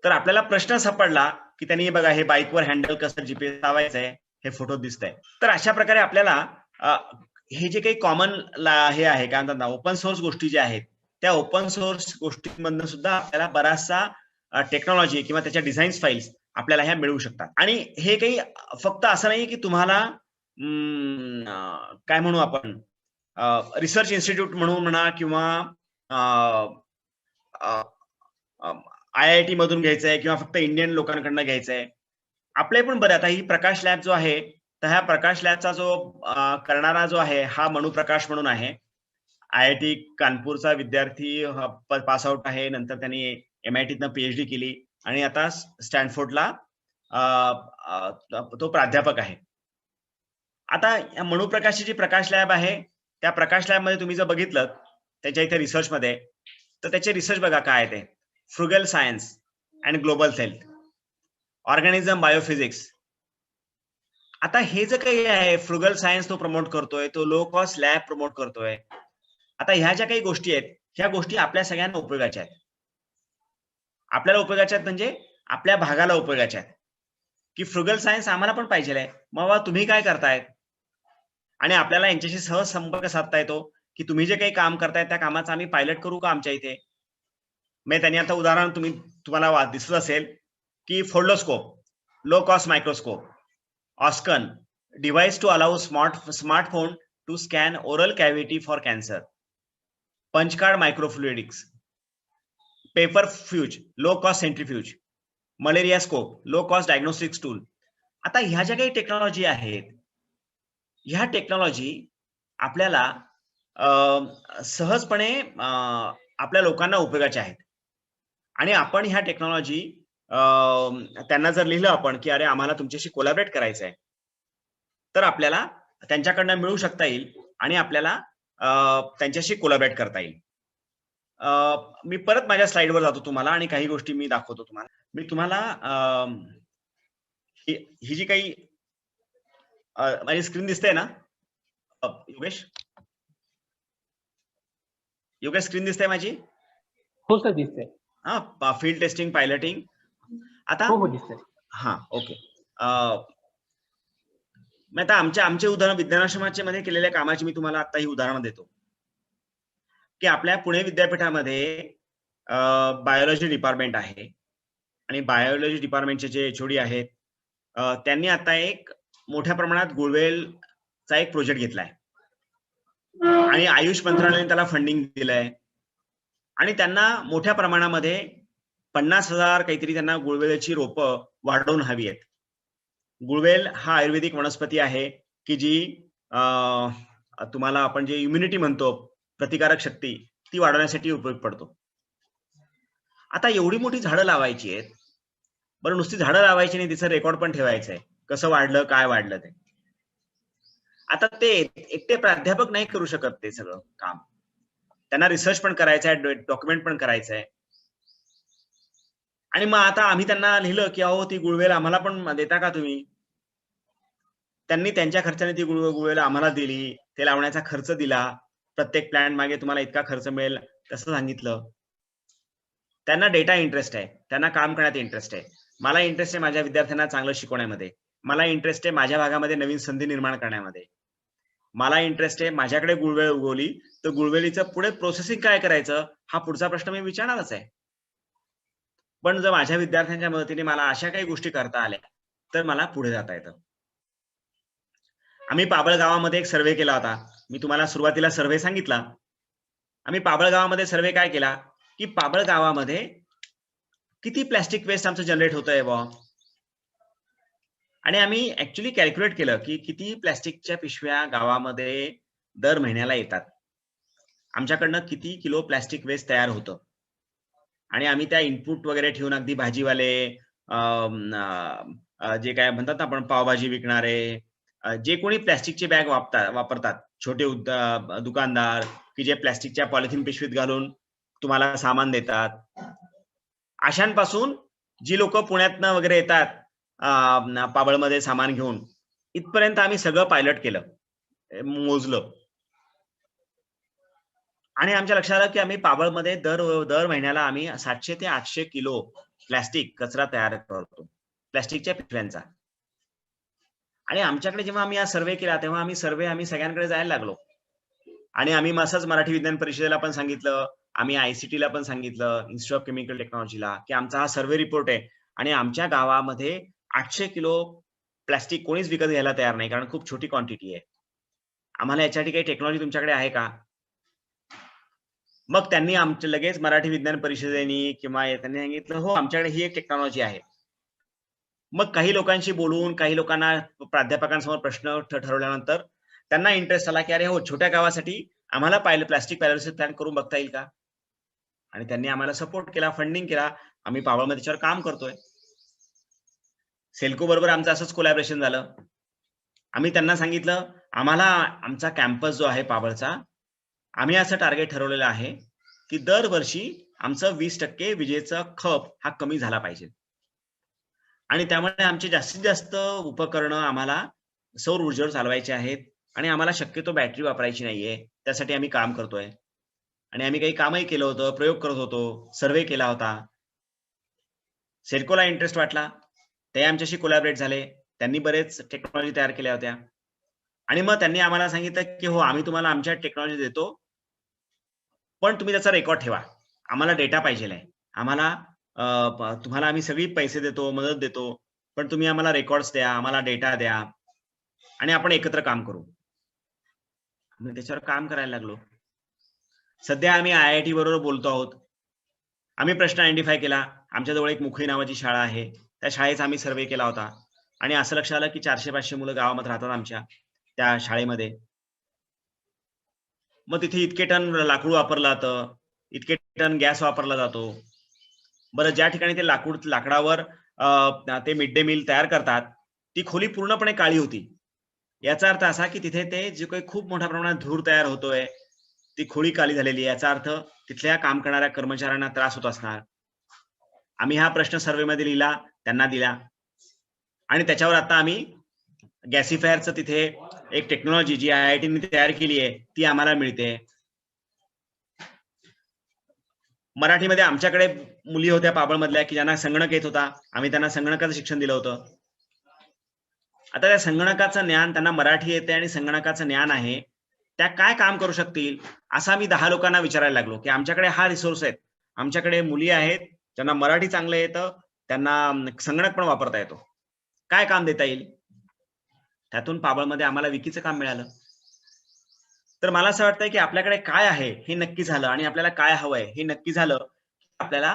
तर आपल्याला प्रश्न सापडला की त्यांनी बघा हे बाईकवर हँडल कसं जीपीएस लावायचं आहे, हे फोटो दिसत आहे. तर अशा प्रकारे आपल्याला हे जे काही कॉमन हे आहे काय म्हणतात ना, ओपन सोर्स गोष्टी ज्या आहेत, त्या ओपन सोर्स गोष्टींमधनं सुद्धा आपल्याला बराचसा टेक्नॉलॉजी किंवा त्याच्या डिझाईन फाईल्स आपल्याला ह्या मिळू शकतात. आणि हे काही फक्त असं नाही की तुम्हाला काय म्हणू आपण, रिसर्च इन्स्टिट्यूट म्हणून म्हणा किंवा IIT मधून घ्यायचंय किंवा फक्त इंडियन लोकांकडनं घ्यायचंय. आपले पण बरं, आता ही प्रकाश लॅब जो आहे, तर ह्या प्रकाश लॅबचा जो करणारा जो आहे हा मनु प्रकाश म्हणून आहे. IIT कानपूरचा विद्यार्थी पास आउट आहे. नंतर त्यांनी MITतनं PhD केली आणि आता स्टॅनफोर्डला तो प्राध्यापक आहे. आता या मनु प्रकाशची जी प्रकाश लॅब आहे, त्या प्रकाश लॅब मध्ये तुम्ही जर बघितलं त्याच्या इथे रिसर्च मध्ये, तर त्याचे रिसर्च बघा काय आहे ते. Frugal science and global health, organism biophysics. आता हे जे काही आहे, फ्रुगल सायन्स तो प्रमोट करतोय, तो लो कॉस्ट लॅब प्रमोट करतोय. आता ह्या ज्या काही गोष्टी आहेत, ह्या गोष्टी आपल्या सगळ्यांना उपयोगाच्या आहेत. आपल्याला उपयोगाच्या आहेत म्हणजे आपल्या भागाला उपयोगाच्या आहेत, की फ्रुगल सायन्स आम्हाला पण पाहिजे आहे. मग तुम्ही काय करतायत आणि आपल्याला यांच्याशी सहज संपर्क साधता येतो, की तुम्ही जे काही काम करतायत त्या कामाचा आम्ही पायलट करू का आमच्या इथे. मी त्यांनी आता उदाहरण तुम्हाला दिसत असेल की foldscope, low cost microscope, OScan device to allow smartphone to scan oral cavity for cancer, punch card microfluidics, paperfuge low cost centrifuge, malaria scope low cost diagnostics tool. आता ह्या ज्या काही टेक्नॉलॉजी आहेत, ह्या टेक्नॉलॉजी आपल्याला सहजपणे आपल्या लोकांना उपयोगाच्या आहेत. आणि आपण ह्या टेक्नॉलॉजी त्यांना जर लिहिलं आपण की अरे आम्हाला तुमच्याशी कोलॅबरेट करायचं आहे, तर आपल्याला त्यांच्याकडनं मिळू शकता येईल आणि आपल्याला त्यांच्याशी कोलॅबरेट करता येईल. मी परत माझ्या स्लाइडवर जातो तुम्हाला आणि काही गोष्टी मी दाखवतो तुम्हाला. मी तुम्हाला ही जी काही माझी स्क्रीन दिसते ना योगेश, स्क्रीन दिसते माझी? हो सर दिसते. हा, फील्ड टेस्टिंग पायलटिंग. आता हो दिसते. हा ओके. मी आता आमचे उदाहरण विज्ञानाश्रमाचे मध्ये केलेल्या कामाची मी तुम्हाला आता ही उदाहरण देतो, की आपल्या पुणे विद्यापीठामध्ये बायोलॉजी डिपार्टमेंट आहे आणि बायोलॉजी डिपार्टमेंटचे जे HOD आहेत, त्यांनी आता एक मोठ्या प्रमाणात गुळवेलचा एक प्रोजेक्ट घेतलाय आणि आयुष मंत्रालयाने त्याला फंडिंग दिलंय आणि त्यांना मोठ्या प्रमाणामध्ये 50,000 काहीतरी त्यांना गुळवेलाची रोपं वाढवून हवी आहेत. गुळवेल हा आयुर्वेदिक वनस्पती आहे की जी तुम्हाला आपण जे इम्युनिटी म्हणतो, प्रतिकारक शक्ती, ती वाढवण्यासाठी उपयोग पडतो. आता एवढी मोठी झाडं लावायची आहेत, बरं नुसती झाडं लावायची नाही, तिचं रेकॉर्ड पण ठेवायचं आहे, कसं वाढलं काय वाढलं ते. आता ते एकटे प्राध्यापक नाही करू शकत ते सगळं काम, त्यांना रिसर्च पण करायचं आहे, डॉक्युमेंट पण करायचं आहे. आणि मग आता आम्ही त्यांना लिहिलं की अहो ती गुळवेल आम्हाला पण देता का तुम्ही. त्यांनी त्यांच्या खर्चाने ती गुळवेल आम्हाला दिली, ते लावण्याचा खर्च दिला, प्रत्येक प्लॅन मागे तुम्हाला इतका खर्च मिळेल तसं सांगितलं. त्यांना डेटा इंटरेस्ट आहे, त्यांना काम करण्यात इंटरेस्ट आहे. मला इंटरेस्ट आहे माझ्या विद्यार्थ्यांना चांगलं शिकवण्यामध्ये, मला इंटरेस्ट आहे माझ्या भागामध्ये नवीन संधी निर्माण करण्यामध्ये, मला इंटरेस्ट आहे माझ्याकडे गुळवेल उगवली तर गुळवेलीचं पुढे प्रोसेसिंग काय करायचं हा पुढचा प्रश्न मी विचारणारच आहे. पण जर माझ्या विद्यार्थ्यांच्या मदतीने मला अशा काही गोष्टी करता आल्या तर मला पुढे जाता येतं. आम्ही पाबळ गावामध्ये एक सर्वे केला होता, मी तुम्हाला सुरुवातीला सर्वे सांगितला. आम्ही पाबळ गावामध्ये सर्वे काय केला की पाबळ गावामध्ये किती प्लॅस्टिक वेस्ट आमचं जनरेट होतंय बा, आणि आम्ही ऍक्च्युली कॅल्क्युलेट केलं की किती प्लॅस्टिकच्या पिशव्या गावामध्ये दर महिन्याला येतात, आमच्याकडनं किती किलो प्लॅस्टिक वेस्ट तयार होतं. आणि आम्ही त्या इनपुट वगैरे ठेवून अगदी भाजीवाले, जे काय म्हणतात आपण पावभाजी विकणारे, जे कोणी प्लॅस्टिकचे बॅग वापरतात, छोटे दुकानदार की जे प्लॅस्टिकच्या पॉलिथिन पिशवीत घालून तुम्हाला सामान देतात, अशांपासून जी लोक पुण्यातनं वगैरे येतात पाबळमध्ये सामान घेऊन, इथपर्यंत आम्ही सगळं पायलट केलं, मोजलं. आणि आमच्या लक्षात आलं की आम्ही पाबळमध्ये दर महिन्याला आम्ही 700 ते 800 किलो प्लॅस्टिक कचरा तयार करतो, प्लॅस्टिकच्या पिशव्यांचा. आणि आमच्याकडे जेव्हा आम्ही हा सर्व्हे केला तेव्हा आम्ही सगळ्यांकडे जायला लागलो आणि आम्ही असंच मराठी विज्ञान परिषदेला पण सांगितलं, आम्ही ICT ला पण सांगितलं, इन्स्टिट्यूट ऑफ केमिकल टेक्नॉलॉजीला, की आमचा हा सर्व्हे रिपोर्ट आहे आणि आमच्या गावामध्ये 800 किलो प्लास्टिक कोणीच विकत घ्यायला तयार नाही, कारण खूप छोटी क्वांटिटी आहे. आम्हाला याच्यासाठी काही टेक्नॉलॉजी तुमच्याकडे आहे का? मग त्यांनी आमच्या लगेच मराठी विज्ञान परिषदेने किंवा त्यांनी सांगितलं, हो आमच्याकडे ही एक टेक्नॉलॉजी आहे. मग काही लोकांशी बोलून, काही लोकांना प्राध्यापकांसमोर प्रश्न ठरवल्यानंतर त्यांना इंटरेस्ट आला, की अरे हो, छोट्या गावासाठी आम्हाला प्लास्टिक पायरोसिस प्लॅन करून बघता येईल का? आणि त्यांनी आम्हाला सपोर्ट केला, फंडिंग केला. आम्ही पावळमध्ये त्याच्यावर काम करतोय. सेल्को बरोबर आमचं असंच कोलॅबोरेशन झालं. आम्ही त्यांना सांगितलं, आम्हाला आमचा कॅम्पस जो आहे पाबळचा, आम्ही असं टार्गेट ठरवलेलं आहे, की दरवर्षी आमचं 20% विजेचा खप हा कमी झाला पाहिजे. आणि त्यामुळे आमचे जास्तीत जास्त उपकरणं आम्हाला सौर ऊर्जेवर चालवायचे आहेत आणि आम्हाला शक्यतो बॅटरी वापरायची नाहीये. त्यासाठी आम्ही काम करतोय. आणि आम्ही काही कामही केलं होतं, प्रयोग करत होतो, सर्व्हे केला होता. सेल्कोला इंटरेस्ट वाटला. ते आमच्याशी कोलॅबोरेट झाले. त्यांनी बरेच टेक्नॉलॉजी तयार केल्या होत्या. आणि मग त्यांनी आम्हाला सांगितलं, की हो आम्ही तुम्हाला आमच्या टेक्नॉलॉजी देतो. पण तुम्ही त्याचा रेकॉर्ड ठेवा. आम्हाला डेटा पाहिजेल आहे. आम्हाला तुम्हाला आम्ही सगळी पैसे देतो, मदत देतो. पण तुम्ही आम्हाला रेकॉर्ड्स द्या, आम्हाला डेटा द्या आणि आपण एकत्र काम करू. आम्ही त्याच्यावर काम करायला लागलो. सध्या आम्ही IIT बरोबर बोलतो आहोत. आम्ही प्रश्न आयडेंटिफाय केला. आमच्याजवळ एक मुखी नावाची शाळा आहे. त्या शाळेचा आम्ही सर्व्हे केला होता आणि असं लक्षात आलं, की 400-500 मुलं गावामध्ये राहतात आमच्या त्या शाळेमध्ये. मग तिथे इतके टन लाकूड वापरलं जातं, इतके टन गॅस वापरला जातो. बरं, ज्या ठिकाणी ते लाकडावर ते मिड डे मील तयार करतात, ती खोली पूर्णपणे काळी होती. याचा अर्थ असा, की तिथे ते जे काही खूप मोठ्या प्रमाणात धूर तयार होतोय, ती खोली काळी झालेली आहे. याचा अर्थ तिथल्या काम करणाऱ्या कर्मचाऱ्यांना त्रास होत असणार. आम्ही हा प्रश्न सर्व्हेमध्ये लिहिला, त्यांना दिला आणि त्याच्यावर आता आम्ही गॅसिफायरचं तिथे एक टेक्नॉलॉजी जी IITने तयार केली आहे, ती आम्हाला मिळते. मराठीमध्ये आमच्याकडे मुली होत्या पाबळमधल्या, की ज्यांना संगणक येत होता. आम्ही त्यांना संगणकाचं शिक्षण दिलं होतं. आता त्या संगणकाचं ज्ञान त्यांना मराठी येते आणि संगणकाचं ज्ञान आहे, त्या काय काम करू शकतील असं आम्ही 10 लोकांना विचारायला लागलो, की आमच्याकडे हा रिसोर्स आहे. आमच्याकडे मुली आहेत ज्यांना मराठी चांगलं येतं, त्यांना संगणक पण वापरता येतो. काय काम देता येईल? त्यातून पाबळमध्ये आम्हाला विकीचं काम मिळालं. तर मला असं वाटतंय, की आपल्याकडे काय आहे हे नक्की झालं आणि आपल्याला काय हवंय हे नक्की झालं. आपल्याला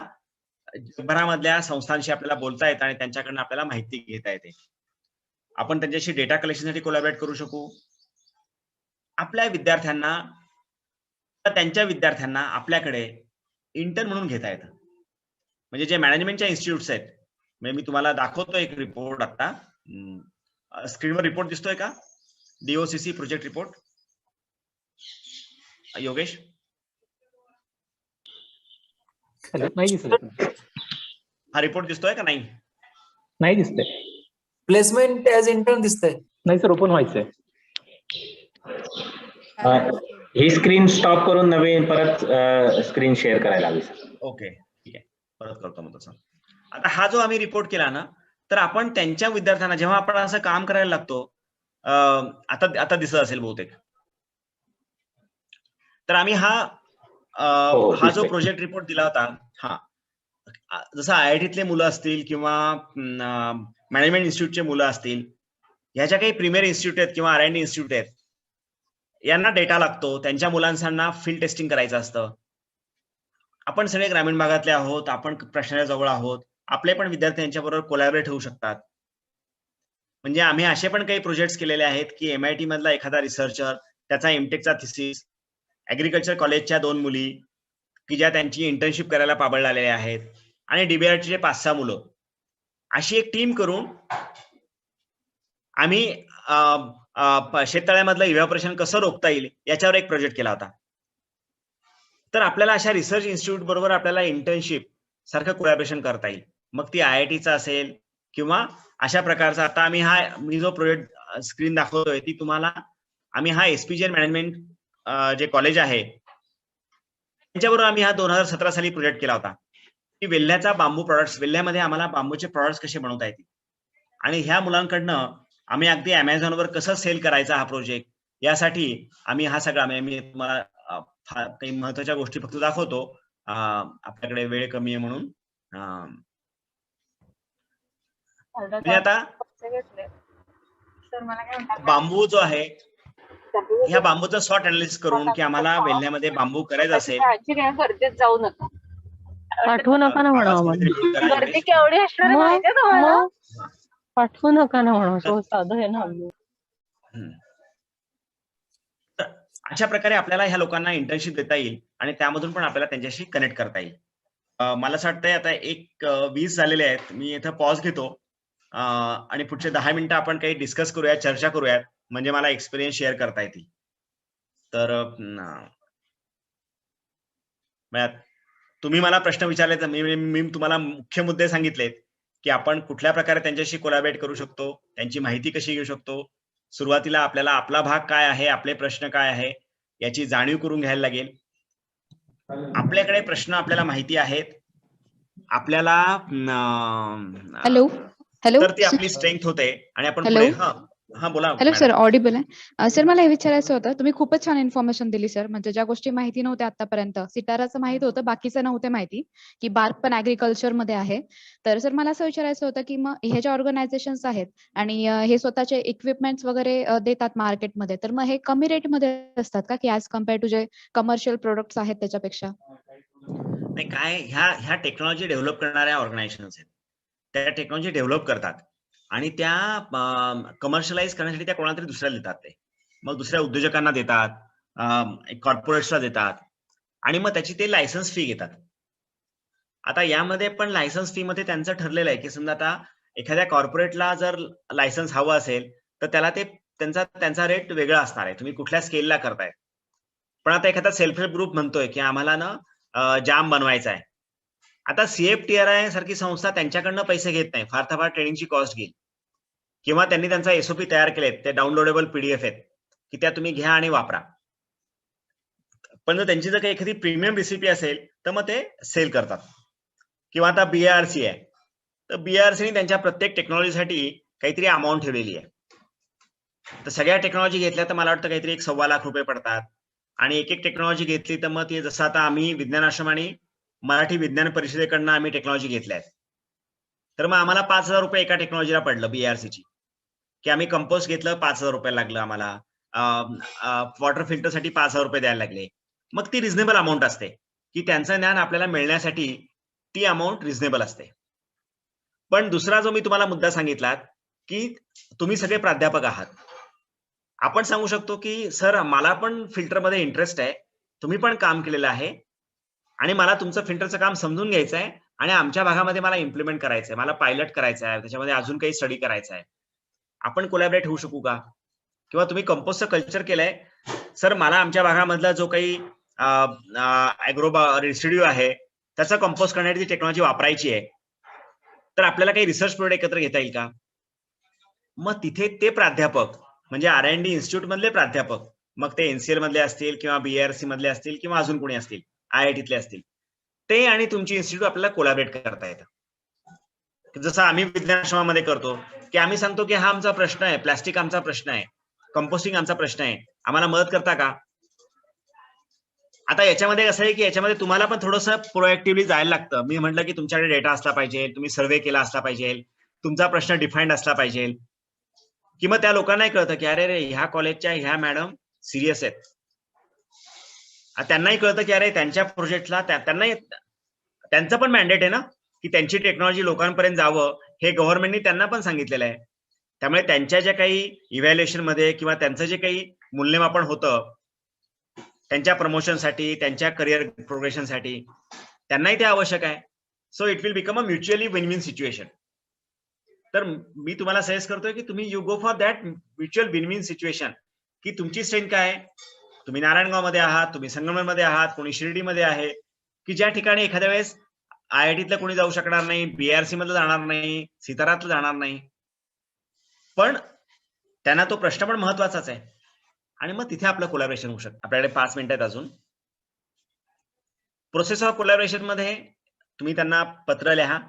जगभरामधल्या संस्थांशी आपल्याला बोलता येतं आणि त्यांच्याकडनं आपल्याला माहिती घेता येते. आपण त्यांच्याशी डेटा कलेक्शनसाठी कोलॅबोरेट करू शकू. आपल्या विद्यार्थ्यांना त्यांच्या विद्यार्थ्यांना आपल्याकडे इंटर्न म्हणून घेता येतं. म्हणजे जे मॅनेजमेंटच्या इन्स्टिट्यूट्स आहेत, म्हणजे मी तुम्हाला दाखवतो एक रिपोर्ट आता. स्क्रीनवर रिपोर्ट दिसतोय का? DOCC project report. Yogesh, hello, नाही दिसत. हा रिपोर्ट दिसतोय का नाही? नाही दिसतंय. प्लेसमेंट ऍज इंटर्न दिसतंय. नाही सर, ओपन व्हायचंय. ही स्क्रीन स्टॉप करून नवीन परत स्क्रीन शेअर करायला हवी सर. ओके, ठीक आहे, परत करतो मग तसं. आता हा जो आम्ही रिपोर्ट केला ना, तर आपण त्यांच्या विद्यार्थ्यांना जेव्हा आपण असं काम करायला लागतो, आता दिसत असेल बहुतेक. तर आम्ही हा जो प्रोजेक्ट रिपोर्ट दिला होता, हा जसं IITतले मुलं असतील किंवा मॅनेजमेंट इन्स्टिट्यूटचे मुलं असतील, ह्याच्या काही प्रीमियर इन्स्टिट्यूट आहेत किंवा R&D इन्स्टिट्यूट आहेत, यांना डेटा लागतो. त्यांच्या मुलांना फील्ड टेस्टिंग करायचं असतं. आपण सगळे ग्रामीण भागातले आहोत, आपण प्रश्नाच्या जवळ आहोत. आपले पण विद्यार्थी यांच्याबरोबर कोलॅबोरेट होऊ शकतात. म्हणजे आम्ही असे पण काही प्रोजेक्ट्स केलेले आहेत, की MIT मधला एखादा रिसर्चर, त्याचा एमटेकचा थिसिस, ऍग्रीकल्चर कॉलेजच्या 2 मुली, की ज्या त्यांची इंटर्नशिप करायला पाबळला आलेल्या आहेत, आणि DBRTचे 5-6 मुलं, अशी एक टीम करून आम्ही शेततळ्यामधलं इव्हॅपोरेशन कसं रोखता येईल याच्यावर एक प्रोजेक्ट केला होता. तर आपल्याला अशा रिसर्च इन्स्टिट्यूट बरोबर आपल्याला इंटर्नशिप सारखं कोलॅबोरेशन करता येईल. मग ती IITचा असेल किंवा अशा प्रकारचा. आता मी जो प्रोजेक्ट स्क्रीन दाखवतोय ती तुम्हाला, आम्ही हा SPGN मॅनेजमेंट जे कॉलेज आहे त्यांच्याबरोबर आम्ही हा 2017 साली प्रोजेक्ट केला होता, की वेल्ह्याचा बांबू प्रॉडक्ट्स, वेल्ह्यामध्ये आम्हाला बांबूचे प्रॉडक्ट्स कसे बनवता येतील. आणि ह्या मुलांकडनं आम्ही अगदी अमेझॉनवर कसं सेल करायचा हा प्रोजेक्ट, यासाठी आम्ही हा सगळा मी तुम्हाला काही महत्वाच्या गोष्टी फक्त दाखवतो. आपल्याकडे वेळ कमी आहे म्हणून. म्हणजे आता बांबू जो आहे, ह्या बांबूचा शॉर्ट अनालिसिस करून की आम्हाला वेल्ह्यामध्ये बांबू करायचा असेल, जाऊ नका, पाठवू नका ना आवाज म्हणा कोणीतरी mute करा, गर्दी योगेश. केवढी असणार आहे माहितीये तुम्हाला? पाठवू नका ना म्हणा, तो साधं आहे ना. हम्म. तर अशा प्रकारे आपल्याला ह्या लोकांना इंटर्नशिप देता येईल आणि त्यामधून पण आपल्याला त्यांच्याशी कनेक्ट करता येईल. मला असं वाटतंय आता 1:20 झालेले आहेत. मी इथं पॉज घेतो आणि पुढचे 10 मिनिटं आपण काही डिस्कस करूयात, चर्चा करूयात, म्हणजे मला एक्सपिरियन्स शेअर करता येतील. तर तुम्ही मला प्रश्न विचारले तर मी तुम्हाला मुख्य मुद्दे सांगितलेत की आपण कुठल्या प्रकारे त्यांच्याशी कोलॅबरेट करू शकतो, त्यांची माहिती कशी घेऊ शकतो. सुरुवातीला आपल्याला आपला भाग काय आहे, आपले प्रश्न काय आहे याची जाणीव करून घ्यायला लागेल. आपल्याकडे प्रश्न आपल्याला माहिती आहेत, आपल्याला हॅलो हॅलो तर ती आपली स्ट्रेंथ होते आणि आपण हॅलो. पुढे हा बोला हॅलो सर, मॅडम. ऑडिबल आहे सर? मला हे विचारायचं होतं, तुम्ही खूपच छान इन्फॉर्मेशन दिली सर. म्हणजे ज्या गोष्टी माहिती नव्हत्या आतापर्यंत, सिताराचं माहित होतं, बाकीचं नव्हते माहिती की बार्क पण ऍग्रिकल्चर मध्ये आहे. तर सर मला असं विचारायचं होतं की मग हे ज्या ऑर्गनायझेशन्स आहेत आणि हे स्वतःचे इक्विपमेंट्स वगैरे देतात मार्केटमध्ये, तर मग हे कमी रेटमध्ये असतात का की ऍज कम्पेअर टू जे कमर्शियल प्रोडक्ट्स आहेत त्याच्यापेक्षा? नाही, काय ह्या टेक्नॉलॉजी डेव्हलप करणाऱ्या ऑर्गनायझेशन्स आहेत, त्या टेक्नॉलॉजी डेव्हलप करतात आणि त्या कमर्शियलाइज करण्यासाठी त्या कोणाला तरी दुसऱ्याला देतात. ते मग दुसऱ्या उद्योजकांना देतात, कॉर्पोरेट्सला देतात आणि मग त्याची ते लायसन्स फी घेतात. आता यामध्ये पण लायसन्स फी मध्ये त्यांचं ठरलेलं आहे की समजा आता एखाद्या कॉर्पोरेटला जर लायसन्स हवं असेल तर त्याला ते त्यांचा रेट वेगळा असणार आहे, तुम्ही कुठल्या स्केलला करताय. पण आता एखादा सेल्फ हेल्प ग्रुप म्हणतोय की आम्हाला ना जाम बनवायचा आहे, आता CFTRI सारखी संस्था त्यांच्याकडनं पैसे घेत नाही, फार तर फार ट्रेनिंगची कॉस्ट घेईल किंवा त्यांनी त्यांचा SOP तयार केलेत, ते डाउनलोडेबल PDF आहेत की त्या तुम्ही घ्या आणि वापरा. पण जर त्यांची जर काही एखादी प्रीमियम रेसिपी असेल तर मग ते सेल करतात. किंवा आता BIRC आहे, तर BIRCने त्यांच्या प्रत्येक टेक्नॉलॉजीसाठी काहीतरी अमाऊंट ठेवलेली आहे. तर सगळ्या टेक्नॉलॉजी घेतल्या तर मला वाटतं काहीतरी 1.25 लाख रुपये पडतात आणि एक टेक्नॉलॉजी घेतली तर मग ते जसं आता आम्ही विज्ञान आश्रम आणि मराठी विज्ञान परिषदेकडनं आम्ही टेक्नॉलॉजी घेतल्या आहेत, तर मग आम्हाला 5,000 रुपये एका टेक्नॉलॉजीला पडलं BIRCची, की आम्ही कंपोस्ट घेतलं 5,000 रुपये लागलं आम्हाला, वॉटर फिल्टरसाठी 5,000 रुपये द्यायला लागले. मग ती रिझनेबल अमाऊंट असते की त्यांचं ज्ञान आपल्याला मिळण्यासाठी ती अमाऊंट रिझनेबल असते. पण दुसरा जो मी तुम्हाला मुद्दा सांगितला की तुम्ही सगळे प्राध्यापक आहात, आपण सांगू शकतो की सर मला पण फिल्टरमध्ये इंटरेस्ट आहे, तुम्ही पण काम केलेलं आहे आणि मला तुमचं फिल्टरचं काम समजून घ्यायचं आहे आणि आमच्या भागामध्ये मला इम्प्लिमेंट करायचं आहे, मला पायलट करायचं आहे, त्याच्यामध्ये अजून काही स्टडी करायचं आहे. आपण कोलॅबरेट होऊ शकू का? किंवा तुम्ही कंपोस्टचं कल्चर केलंय, सर मला आमच्या भागामधला जो काही रेसिड्यू आहे त्याचा कंपोस्ट करण्याची टेक्नॉलॉजी वापरायची आहे, तर आपल्याला काही रिसर्च प्रोजेक्ट एकत्र घेता येईल का? मग तिथे ते प्राध्यापक म्हणजे R&D इन्स्टिट्यूट मधले प्राध्यापक, मग ते NCL मधले असतील किंवा BIRC मधले असतील किंवा अजून कोणी असतील, IITतले असतील, ते आणि तुमची इन्स्टिट्यूट आपल्याला कोलॅबरेट करता येतं. जसं आम्ही विज्ञान आश्रमामध्ये करतो की आम्ही सांगतो की हा आमचा प्रश्न आहे, प्लास्टिक आमचा प्रश्न आहे, कंपोस्टिंग आमचा प्रश्न आहे, आम्हाला मदत करता का? आता याच्यामध्ये कसं आहे की याच्यामध्ये तुम्हाला पण थोडंसं प्रोएक्टिव्हली जायला लागतं. मी म्हटलं की तुमच्याकडे डेटा असला पाहिजे, तुम्ही सर्व्हे केला असला पाहिजे, तुमचा प्रश्न डिफाईन्ड असला पाहिजे, की मग त्या लोकांनाही कळतं की अरे ह्या कॉलेजच्या ह्या मॅडम सिरियस आहेत. त्यांनाही कळतं की अरे त्यांच्या प्रोजेक्टला त्यांनाही त्यांचं पण मॅन्डेट आहे ना की त्यांची टेक्नॉलॉजी लोकांपर्यंत जावं, हे गव्हर्नमेंटने त्यांना पण सांगितलेलं आहे. त्यामुळे त्यांच्या ज्या काही इव्हॅल्युएशन मध्ये किंवा त्यांचं जे काही मूल्यमापन होतं त्यांच्या प्रमोशनसाठी, त्यांच्या करिअर प्रोग्रेशनसाठी, त्यांनाही ते आवश्यक आहे. So it will become a mutually win win situation. तर मी तुम्हाला सजेस्ट करतोय की तुम्ही you go for that mutual win win situation, की तुमची स्ट्रेंथ काय आहे, तुम्ही नारायणगाव मध्ये आहात, तुम्ही संगमनेर मध्ये आहात, कोणी शिर्डीमध्ये आहे, की ज्या ठिकाणी एखाद्या वेळेस IITतलं कोणी जाऊ शकणार नाही, BIRC मधलं जाणार नाही, सितारातलं जाणार नाही, पण त्यांना तो प्रश्न पण महत्वाचाच आहे आणि मग तिथे आपलं कोलॅबरेशन होऊ शकतं. आपल्याकडे 5 मिनिटं आहेत अजून. प्रोसेस ऑफ कोलॅबरेशन मध्ये तुम्ही त्यांना पत्र लिहा,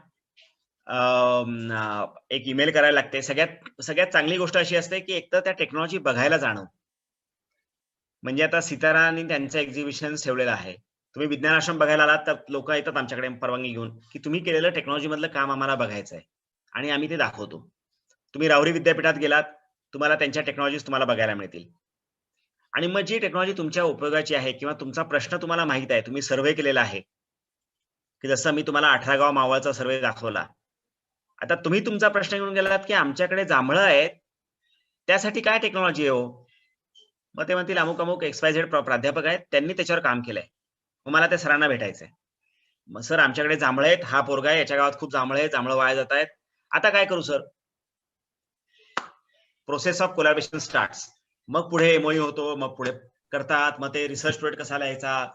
एक ईमेल करायला लागते. सगळ्यात चांगली गोष्ट अशी असते की एकतर त्या टेक्नॉलॉजी बघायला जाणं. म्हणजे आता सितारांनी त्यांचं एक्झिबिशन ठेवलेलं आहे. तुम्ही विज्ञान आश्रम बघायला आलात तर लोक येतात आमच्याकडे परवानगी घेऊन की तुम्ही केलेलं टेक्नॉलॉजी मधलं काम आम्हाला बघायचं आहे आणि आम्ही ते दाखवतो. तुम्ही राहुरी विद्यापीठात गेलात, तुम्हाला त्यांच्या टेक्नॉलॉजीज तुम्हाला बघायला मिळतील. आणि मग जी टेक्नॉलॉजी तुमच्या उपयोगाची आहे किंवा तुमचा प्रश्न तुम्हाला माहित आहे, तुम्ही सर्व्हे केलेला आहे, की जसं मी तुम्हाला 18 गाव मावळचा सर्व्हे दाखवला. आता तुम्ही तुमचा प्रश्न घेऊन गेलात की आमच्याकडे जांभळं आहेत, त्यासाठी काय टेक्नॉलॉजी आहे हो? मग ते म्हणतील अमुक अमुक XYZ प्राध्यापक आहेत, त्यांनी त्याच्यावर काम केलंय. मग मला त्या सरांना भेटायचंय. मग सर आमच्याकडे जांभळं आहेत, हा पोरगा आहे, याच्या गावात खूप जांभळं आहेत, जांभळं वाया जात आहेत. आता काय करू sir? Process of collaboration starts. मग पुढे MOU होतो, मग पुढे करतात, मग ते रिसर्च प्रोजेक्ट कसा लिहायचा.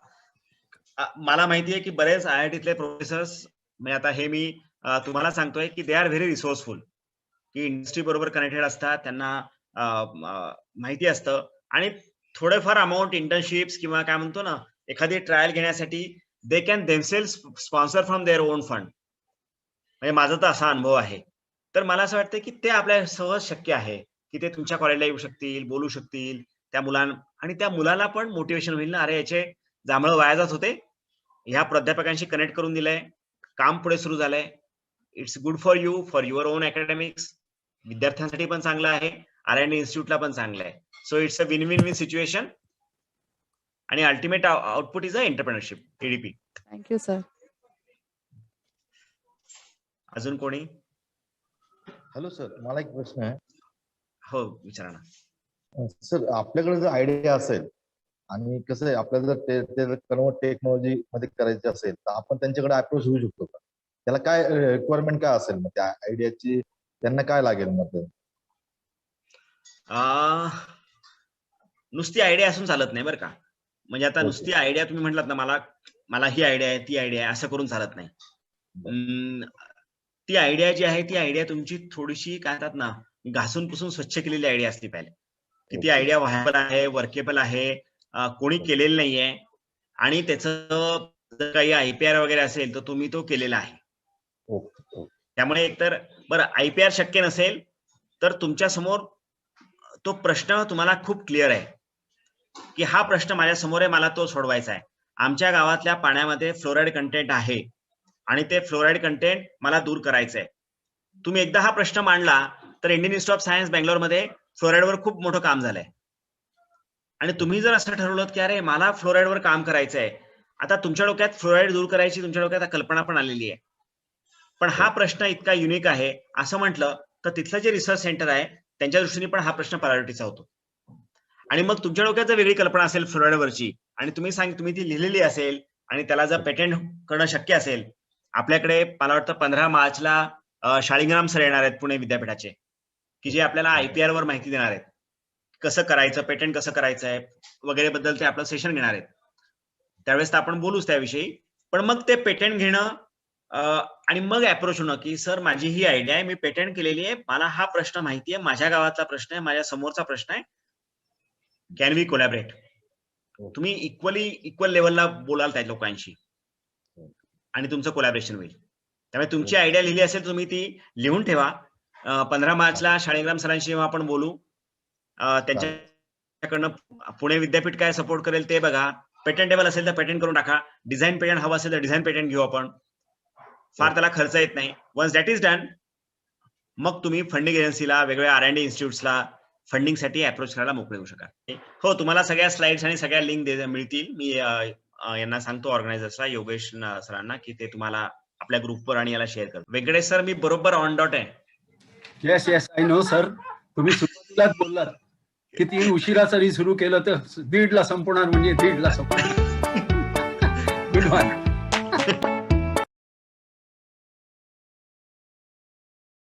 मला माहिती आहे की बरेच IITतले प्रोफेसर्स, म्हणजे आता हे मी तुम्हाला सांगतोय की दे आर व्हेरी रिसोर्सफुल, की इंडस्ट्री बरोबर कनेक्टेड असतात, त्यांना माहिती असतं आणि थोडेफार अमाऊंट इंटर्नशिप्स किंवा काय म्हणतो ना एखादी ट्रायल घेण्यासाठी they can themselves sponsor from their own fund. म्हणजे माझा तर असा अनुभव आहे. तर मला असं वाटतं की ते आपल्या सहज शक्य आहे की ते तुमच्या कॉलेजला येऊ शकतील, बोलू शकतील त्या मुलांना, आणि त्या मुलाला पण मोटिवेशन होईल ना, अरे याचे जांभळं वाया जात होते, ह्या प्राध्यापकांशी कनेक्ट करून दिलंय, काम पुढे सुरू झालंय. It's good for you, for your own academics. विद्यार्थ्यांसाठी पण चांगलं आहे, R&D इन्स्टिट्यूटला पण चांगलं आहे. So it's a win win win situation आणि ultimate output is a entrepreneurship, EDP. Thank you sir. अजून कोणी? हॅलो सर, मला एक प्रश्न आहे. हो विचारा ना. सर आपल्याकडे जर आयडिया असेल आणि कसं आहे आपल्याला जर ते कन्वर्ट टेक्नॉलॉजी मध्ये करायचे असेल तर आपण त्यांच्याकडे अप्रोच होऊ शकतो का? त्याला काय रिक्वायरमेंट काय असेल मग त्या आयडियाची, त्यांना काय लागेल मग ते? नुसती आयडिया असून चालत नाही बरं का. म्हणजे आता नुसती आयडिया तुम्ही म्हटलात ना, मला ही आयडिया आहे, ती आयडिया आहे, असं करून चालत नाही. ती आयडिया जी आहे ती आयडिया तुमची थोडीशी काय म्हणतात ना घासून पुसून स्वच्छ केलेली आयडिया असली पाहिजे, की ती आयडिया व्हायबल आहे, वर्केबल आहे, कोणी केलेलं नाहीये आणि त्याचं जर काही IPR वगैरे असेल तर तुम्ही तो केलेला आहे. त्यामुळे एकतर बरं IPR शक्य नसेल तर तुमच्या समोर तो प्रश्न तुम्हाला खूप क्लिअर आहे की हा प्रश्न माझ्या समोर आहे, मला तो सोडवायचा आहे. आमच्या गावातल्या पाण्यामध्ये फ्लोराईड कंटेंट आहे आणि ते फ्लोराईड कंटेंट मला दूर करायचंय. तुम्ही एकदा हा प्रश्न मांडला तर इंडियन इन्स्टिट्यूट ऑफ सायन्स बेंगलोरमध्ये फ्लोराईडवर खूप मोठं काम झालंय. आणि तुम्ही जर असं ठरवलं की अरे मला फ्लोराईडवर काम करायचंय, आता तुमच्या डोक्यात फ्लोराईड दूर करायची तुमच्या डोक्यात कल्पना पण आलेली आहे, पण हा प्रश्न इतका युनिक आहे असं म्हटलं तर तिथलं जे रिसर्च सेंटर आहे त्यांच्या दृष्टीने पण हा प्रश्न प्रायोरिटीचा होतो. आणि मग तुमच्या डोक्यात जर वेगळी कल्पना असेल फ्लोराईडवरची आणि तुम्ही ती लिहिलेली असेल आणि त्याला जर पेटेंट करणं शक्य असेल, आपल्याकडे मला वाटतं 15 मार्चला शाळिंगराम सर येणार आहेत पुणे विद्यापीठाचे, की जे आपल्याला IPR वर माहिती देणार आहेत, कसं करायचं, पेटेंट कसं करायचं आहे वगैरे बद्दल ते आपलं सेशन घेणार आहेत. त्यावेळेस तर आपण बोलूच त्याविषयी. पण मग ते पेटेंट घेणं आणि मग अप्रोच होणं की सर माझी ही आयडिया आहे, मी पेटेंट केलेली आहे, मला हा प्रश्न माहिती आहे, माझ्या गावातला प्रश्न आहे, माझ्या समोरचा प्रश्न आहे, कॅन वी कोलॅबरेट. तुम्ही इक्वल लेवलला बोलाल त्या लोकांशी आणि तुमचं कोलॅबरेशन होईल. त्यामुळे तुमची आयडिया लिहिली असेल तुम्ही ती लिहून ठेवा. 15 मार्चला शाळिंगराम सरांशी जेव्हा आपण बोलू त्यांच्याकडनं पुणे विद्यापीठ काय सपोर्ट करेल ते बघा. पेटेंटेबल असेल तर पेटेंट करून टाका, डिझाईन पेटेंट हवं असेल तर डिझाईन पेटेंट घेऊ आपण, फार त्याला खर्च येत नाही. वन्स दॅट इज डन मग तुम्ही फंडिंग एजन्सीला, वेगवेगळ्या R&D इन्स्टिट्यूट्सला फंडिंगसाठी अप्रोच करायला मोकळे होऊ शकाल. हो, तुम्हाला सगळ्या स्लाइड्स आणि सगळ्या लिंक मिळतील. मी यांना सांगतो ऑर्गनायझर्सला, योगेश सरांना, की ते तुम्हाला आपल्या ग्रुपवर आणि याला शेअर करतो. वेंकटेश सर, मी बरोबर ऑन डॉट आहे? Yes I know sir. तुम्ही सुरुवातीलाच बोललात की 3 उशिरा जरी सुरू केलं तर 1:30ला संपणार, म्हणजे 1:30ला संपणार. Good morning.